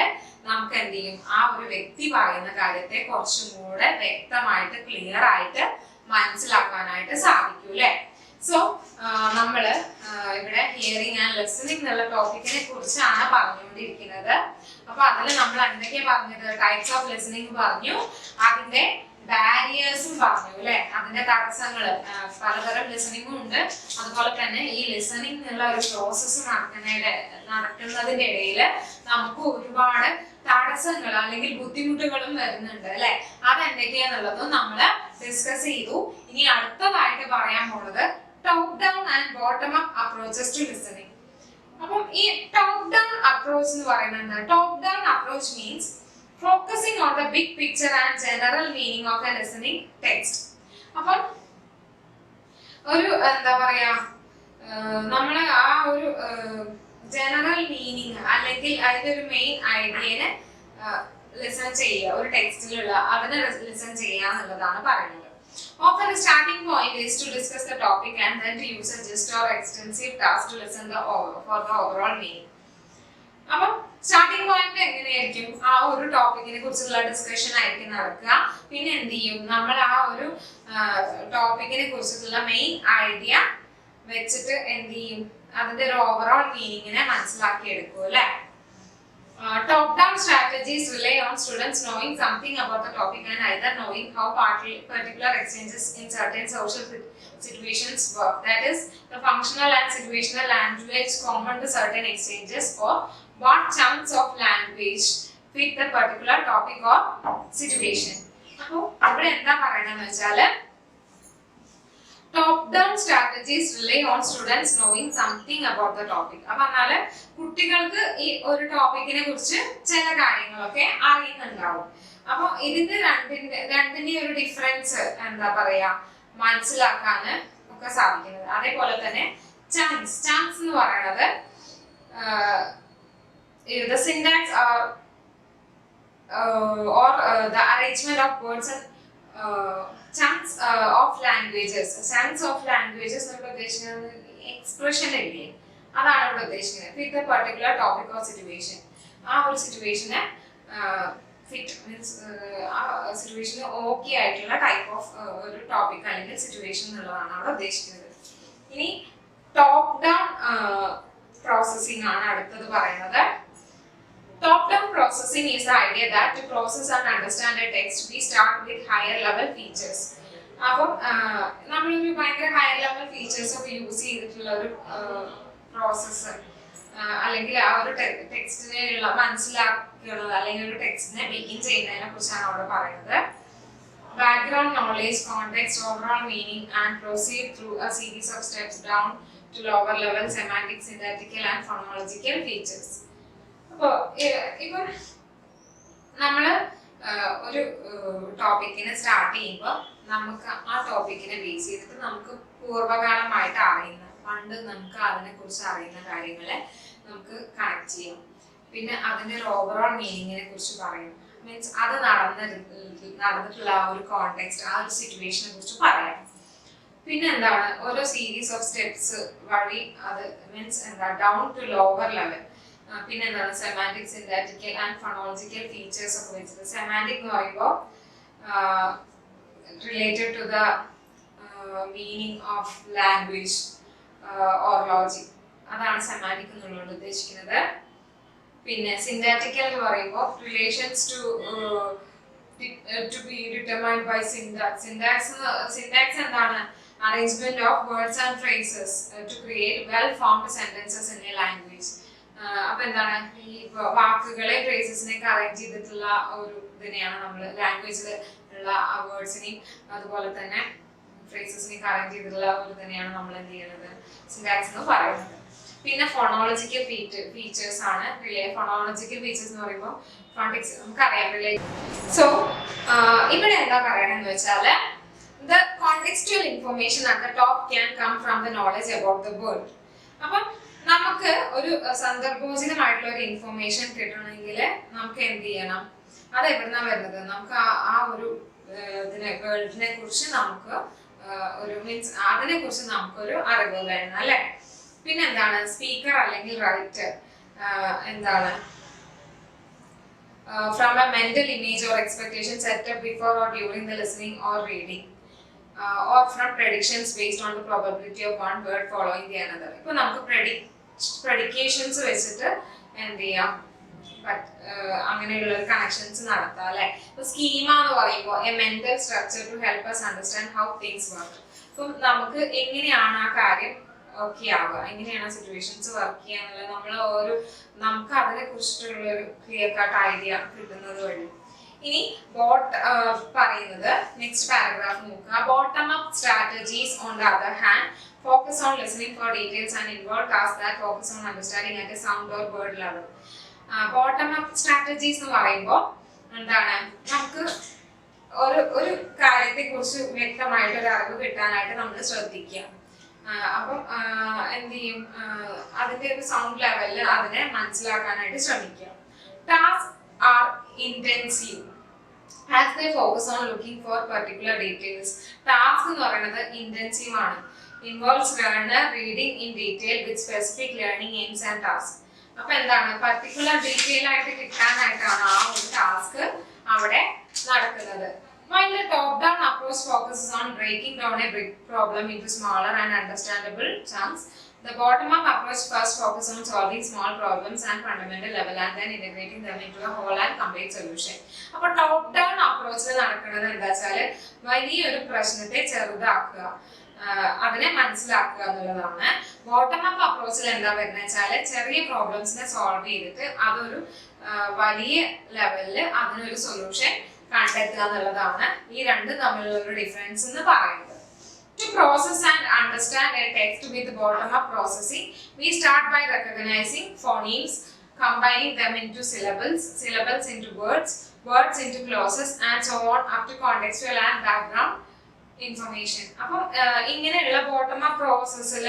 നമുക്ക് എന്ത് ചെയ്യും, ആ ഒരു വ്യക്തി പറയുന്ന കാര്യത്തെ കുറച്ചും കൂടെ വ്യക്തമായിട്ട് ക്ലിയർ ആയിട്ട് മനസ്സിലാക്കാനായിട്ട് സാധിക്കും അല്ലെ. സോ നമ്മള് ഇവിടെ ഹിയറിംഗ് ആൻഡ് ലിസണിംഗ് എന്നുള്ള ടോപ്പിക്കിനെ കുറിച്ചാണ് പറഞ്ഞുകൊണ്ടിരിക്കുന്നത്. അപ്പൊ അതിൽ നമ്മൾ എന്തൊക്കെയാ പറഞ്ഞത്? ടൈപ്സ് ഓഫ് ലിസണിംഗ് പറഞ്ഞു, അതിന്റെ ബാരിയേഴ്സും പറഞ്ഞു അല്ലെ, അതിന്റെ തടസ്സങ്ങൾ. പലതരം ലിസണിംഗും ഉണ്ട്. അതുപോലെ തന്നെ ഈ ലിസണിംഗ് എന്നുള്ള ഒരു പ്രോസസ്സ് നടക്കുന്നതിന്റെ ഇടയിൽ നമുക്ക് ഒരുപാട് തടസ്സങ്ങൾ അല്ലെങ്കിൽ ബുദ്ധിമുട്ടുകളും വരുന്നുണ്ട് അല്ലെ. അതെന്തൊക്കെയാന്നുള്ളതും നമ്മൾ ഡിസ്കസ് ചെയ്തു. ഇനി അടുത്തതായിട്ട് പറയാൻ പോണത് top down and bottom up approaches to listening. അപ്പം ഈ ടോപ്പ് ഡൗൺ അപ്രോച്ച് എന്ന് പറയുന്നത്, top down approach means focusing on the big picture and general meaning of a listening text. അപ്പം ഒരു എന്താ പറയാ, നമ്മള് ആ ഒരു ജനറൽ മീനിങ് അല്ലെങ്കിൽ അതിന്റെ ഒരു മെയിൻ ഐഡിയനെ ലിസൺ ചെയ്യുക, ഒരു ടെക്സ്റ്റിലുള്ള അതിനെ ലിസൺ ചെയ്യുക എന്നുള്ളതാണ് പറയുന്നത്. Often the starting point is to discuss the topic and then to use a gist or extensive task to listen for the overall meaning. അപ്പം സ്റ്റാർട്ടിംഗ് പോയിന്റ് എങ്ങനെയായിരിക്കും? ആ ഒരു ടോപ്പിക്കിനെ കുറിച്ചുള്ള ഡിസ്കഷൻ ആയിരിക്കും നടക്കുക. പിന്നെ എന്ത് ചെയ്യും, നമ്മൾ ആ ഒരു ടോപ്പിക്കിനെ കുറിച്ചിട്ടുള്ള മെയിൻ ഐഡിയ വെച്ചിട്ട് എന്ത് ചെയ്യും, അതിന്റെ ഒരു ഓവറോൾ മീനിങ്ങിനെ മനസ്സിലാക്കി എടുക്കും അല്ലെ. Top down strategies rely on students knowing something about the topic and either knowing how particular exchanges in certain social situations work, that is the functional and situational language common to certain exchanges, or what chunks of language fit the particular topic or situation. So ഇവിടെ എന്താ പറയണമെന്ന് വെച്ചാല്, top down strategies relay on students knowing something about the topic. അപ്പൊ എന്നാല് കുട്ടികൾക്ക് ഈ ഒരു ടോപ്പിക്കിനെ കുറിച്ച് ചില കാര്യങ്ങളൊക്കെ അറിയുന്നുണ്ടാവും. അപ്പൊ ഇതിന്റെ രണ്ടിന്റെ ഒരു ഡിഫറൻസ് എന്താ പറയാ മനസ്സിലാക്കാന് ഒക്കെ സാധിക്കുന്നത്. അതേപോലെ തന്നെ ചങ്ക്സ് എന്ന് പറയുന്നത് the syntax or the arrangement of words and chunks of languages. Chunks of languages നമ്മൾ ഉദ്ദേശിക്കുന്നത് എക്സ്പ്രഷൻ ഇല്ലേ, അതാണ് ഇവിടെ ഉദ്ദേശിക്കുന്നത്. With a particular topic or situation. ആ ഒരു സിറ്റുവേഷനെ ഫിറ്റ് മീൻസ് ആ സിറ്റുവേഷന് ഓക്കെ ആയിട്ടുള്ള ടൈപ്പ് ഓഫ് ഒരു ടോപ്പിക് അല്ലെങ്കിൽ സിറ്റുവേഷൻ എന്നുള്ളതാണ് അവിടെ ഉദ്ദേശിക്കുന്നത്. ഇനി ടോപ്പ് ഡൗൺ പ്രോസസ്സിംഗ് ആണ് അടുത്തത് പറയുന്നത്. Top-down processing is the idea that to process and understand a text, we start with higher level features. അപ്പം നമ്മളൊരു ഭയങ്കര ഹയർ ലെവൽ ഫീച്ചേഴ്സ് ഒക്കെ യൂസ് ചെയ്തിട്ടുള്ള ഒരു പ്രോസസ്സ് അല്ലെങ്കിൽ ആ ഒരു ടെക്സ്റ്റിനെയുള്ള മനസ്സിലാക്കുന്നത് അല്ലെങ്കിൽ ഒരു ടെക്സ്റ്റിനെ ബിഗിൻ ചെയ്യുന്നതിനെ കുറിച്ചാണ് അവിടെ പറയുന്നത്. Background knowledge, context, overall meaning and proceed through a series of steps down to lower level semantic, syntactical and phonological features. അപ്പൊ ഇപ്പൊ നമ്മള് ഒരു ടോപ്പിക്കിനെ സ്റ്റാർട്ട് ചെയ്യുമ്പോൾ നമുക്ക് ആ ടോപ്പിക്കിനെ ബേസ് ചെയ്തിട്ട് നമുക്ക് പൂർവ്വകാലമായിട്ട് അറിയുന്ന പണ്ട് നമുക്ക് അതിനെ കുറിച്ച് അറിയുന്ന കാര്യങ്ങളെ നമുക്ക് കണക്ട് ചെയ്യാം. പിന്നെ അതിന്റെ ഒരു ഓവറോൾ മീനിങ്ങിനെ കുറിച്ച് പറയും. മീൻസ് അത് നടന്നിട്ടുള്ള ആ ഒരു കോണ്ടെക്സ്റ്റ്, ആ ഒരു സിറ്റുവേഷനെ കുറിച്ച് പറയാം. പിന്നെ എന്താണ് ഓരോ സീരീസ് ഓഫ് സ്റ്റെപ്സ് വഴി അത് മീൻസ് എന്താ ഡൗൺ ടു ലോവർ ലെവൽ. പിന്നെ എന്താണ് semantic, syntactical and phonological features ഒക്കെ വെച്ചിട്ട്. സെമാന്റിക് എന്ന് പറയുമ്പോൾ related to the meaning of language or logic, അതാണ് സെമാന്റിക് എന്നുള്ളത് ഉദ്ദേശിക്കുന്നത്. പിന്നെ സിന്റാക്റ്റിക്കൽ എന്ന് പറയുമ്പോൾ relations to be determined by syntax. Syntax എന്താണ് arrangement of words and phrases to create well-formed sentences in a language. അപ്പോൾ എന്താണ് ഈ വാക്കുകളെ ഫ്രേസസിനെയൊക്കെ അറേഞ്ച് ചെയ്തിട്ടുള്ള ഒരു ഇതിനെയാണ് നമ്മൾ ലാംഗ്വേജിൽ ഉള്ള വേർഡ്സിനെയും അതുപോലെ തന്നെ ഫ്രേസസിനെയൊക്കെ അറേഞ്ച് ചെയ്തിട്ടുള്ള ഒരു ഇതിനെയാണ് നമ്മൾ എന്ത് ചെയ്യുന്നത് സിന്റാക്സ് എന്ന് പറയുന്നത്. പിന്നെ ഫോണോളജിക്കൽ ഫീച്ചേഴ്സ് ആണ്. ഫോണോളജിക്കൽ ഫീച്ചേഴ്സ് എന്ന് പറയുമ്പോൾ ഫോണിക്സ് നമുക്കറിയാം റിലേറ്റ്. സോ ഇവിടെ എന്താ പറയണെന്ന് വെച്ചാൽ the contextual information at the top can come from the knowledge about the word. അപ്പം നമുക്ക് ഒരു സന്ദർഭോചിതമായിട്ടുള്ള ഒരു ഇൻഫർമേഷൻ കിട്ടണമെങ്കിൽ നമുക്ക് എന്ത് ചെയ്യണം, അത് എവിടുന്നാണ് വരുന്നത്, നമുക്ക് ആ ഒരു വേൾഡിനെ കുറിച്ച് നമുക്ക് ഒരു മീൻസ് അതിനെ കുറിച്ച് നമുക്കൊരു അറിവ് വേണം അല്ലെ. പിന്നെ എന്താണ് സ്പീക്കർ അല്ലെങ്കിൽ റൈറ്റർ എന്താണ് from a mental image or expectation set up before or during the listening or reading. Or from predictions based on the probability of one word following the another. ഇപ്പോൾ നമുക്ക് predications വെച്ചിട്ട് എന്ത് ചെയ്യാം, അങ്ങനെയുള്ള connections നടത്താം അല്ലെ. ഇപ്പൊ സ്കീമ എന്ന് പറയുമ്പോൾ a mental structure to help us understand how things work. ഇപ്പം നമുക്ക് എങ്ങനെയാണ് ആ കാര്യം ഓക്കെ ആവുക, എങ്ങനെയാണ് സിറ്റുവേഷൻസ് വർക്ക് ചെയ്യുക എന്നുള്ളത് നമുക്ക് അതിനെ കുറിച്ചിട്ടുള്ള ഒരു ക്ലിയർ കട്ട് ഐഡിയ കിട്ടുന്നത് വഴി. ഇനി പറയുന്നത് നെക്സ്റ്റ് പാരഗ്രാഫ് നോക്കുക. Bottom up strategies on the other hand focus on listening for details and involve tasks that focus on understanding at a sound or word level. Bottom up strategies എന്ന് പറയുമ്പോൾ എന്താണ്, നമുക്ക് ഒരു കാര്യത്തെ കുറിച്ച് വ്യക്തമായിട്ട് ഒരു അറിവ് കിട്ടാനായിട്ട് നമ്മൾ ശ്രദ്ധിക്കുക. അപ്പം എന്ത് ചെയ്യും, അതിന്റെ ഒരു സൗണ്ട് ലെവലിൽ അതിനെ മനസ്സിലാക്കാനായിട്ട് ശ്രമിക്കുക. Task R intensive as they focus on looking for particular details. Task എന്ന് പറയുന്നത് intensive ആണ്. Involves learner reading in detail with specific learning aims and tasks. അപ്പോൾ എന്താണ് പർട്ടിക്കുലർ ഡീറ്റെയിൽ ആയിട്ട് കിട്ടാനായിട്ടാണ് ആ ഒരു ടാസ്ക് അവിടെ നടക്കുന്നത്. While the top-down approach focuses on breaking down a big problem into smaller and understandable chunks, the bottom-up approach first focuses on solving small problems at fundamental level and then integrating them into a whole and complete solution. അപ്പോൾ top-down അപ്രോച്ചിൽ നടക്കുന്നത് എന്താ വെച്ചാൽ വലിയൊരു പ്രശ്നത്തെ ചെറുതാക്കുക, അതിനെ മനസ്സിലാക്കുക എന്നുള്ളതാണ്. Bottom up അപ്രോച്ചിൽ എന്താ വരുന്നത് വെച്ചാൽ ചെറിയ പ്രോബ്ലംസിനെ സോൾവ് ചെയ്തിട്ട് അതൊരു വലിയ ലെവലില് അതിനൊരു സൊല്യൂഷൻ കണ്ടെത്തുക എന്നുള്ളതാണ് ഈ രണ്ട് തമ്മിലുള്ള ഒരു ഡിഫറൻസ് എന്ന് പറയുന്നത്. To process and understand a text with bottom-up processing, we start by recognizing phonemes, combining them into syllables, syllables into words, words into clauses, and so on up to contextual and background information. അപ്പം ഇങ്ങനെയുള്ള bottom-up പ്രോസസ്സിൽ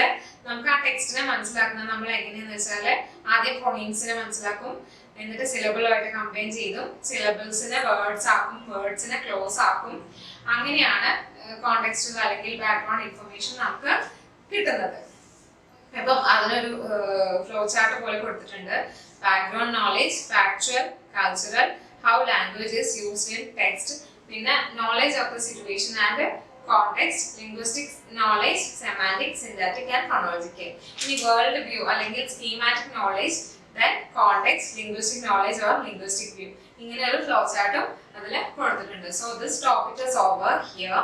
നമുക്ക് ആ ടെക്സ്റ്റിനെ മനസ്സിലാക്കുന്നത് നമ്മൾ എങ്ങനെയാന്ന് വെച്ചാൽ ആദ്യം ഫോണീംസിനെ മനസ്സിലാക്കും, എന്നിട്ട് സിലബിളുമായിട്ട് കമ്പൈൻ ചെയ്തും സിലബിൾസിനെ വേർഡ്സ് ആക്കും, വേർഡ്സിനെ ക്ലോസ് ആക്കും. അങ്ങനെയാണ് കോണ്ടെക്സ്റ്റുകൾ അല്ലെങ്കിൽ ബാക്ക്ഗ്രൗണ്ട് ഇൻഫർമേഷൻ നമുക്ക് കിട്ടുന്നത്. അപ്പം അതിനൊരു ഫ്ലോ ചാർട്ട് പോലെ കൊടുത്തിട്ടുണ്ട്. Background knowledge, factual, cultural, how language is used in text, പിന്നെ knowledge of the situation and context, linguistic knowledge, semantic, syntactic and phonological. ഇനി വേൾഡ് വ്യൂ അല്ലെങ്കിൽ schematic knowledge, then context, linguistic knowledge or linguistic view. ഇങ്ങനെ ഒരു flow ചാർട്ടും അതിൽ കൊടുത്തിട്ടുണ്ട്. So this topic is over here.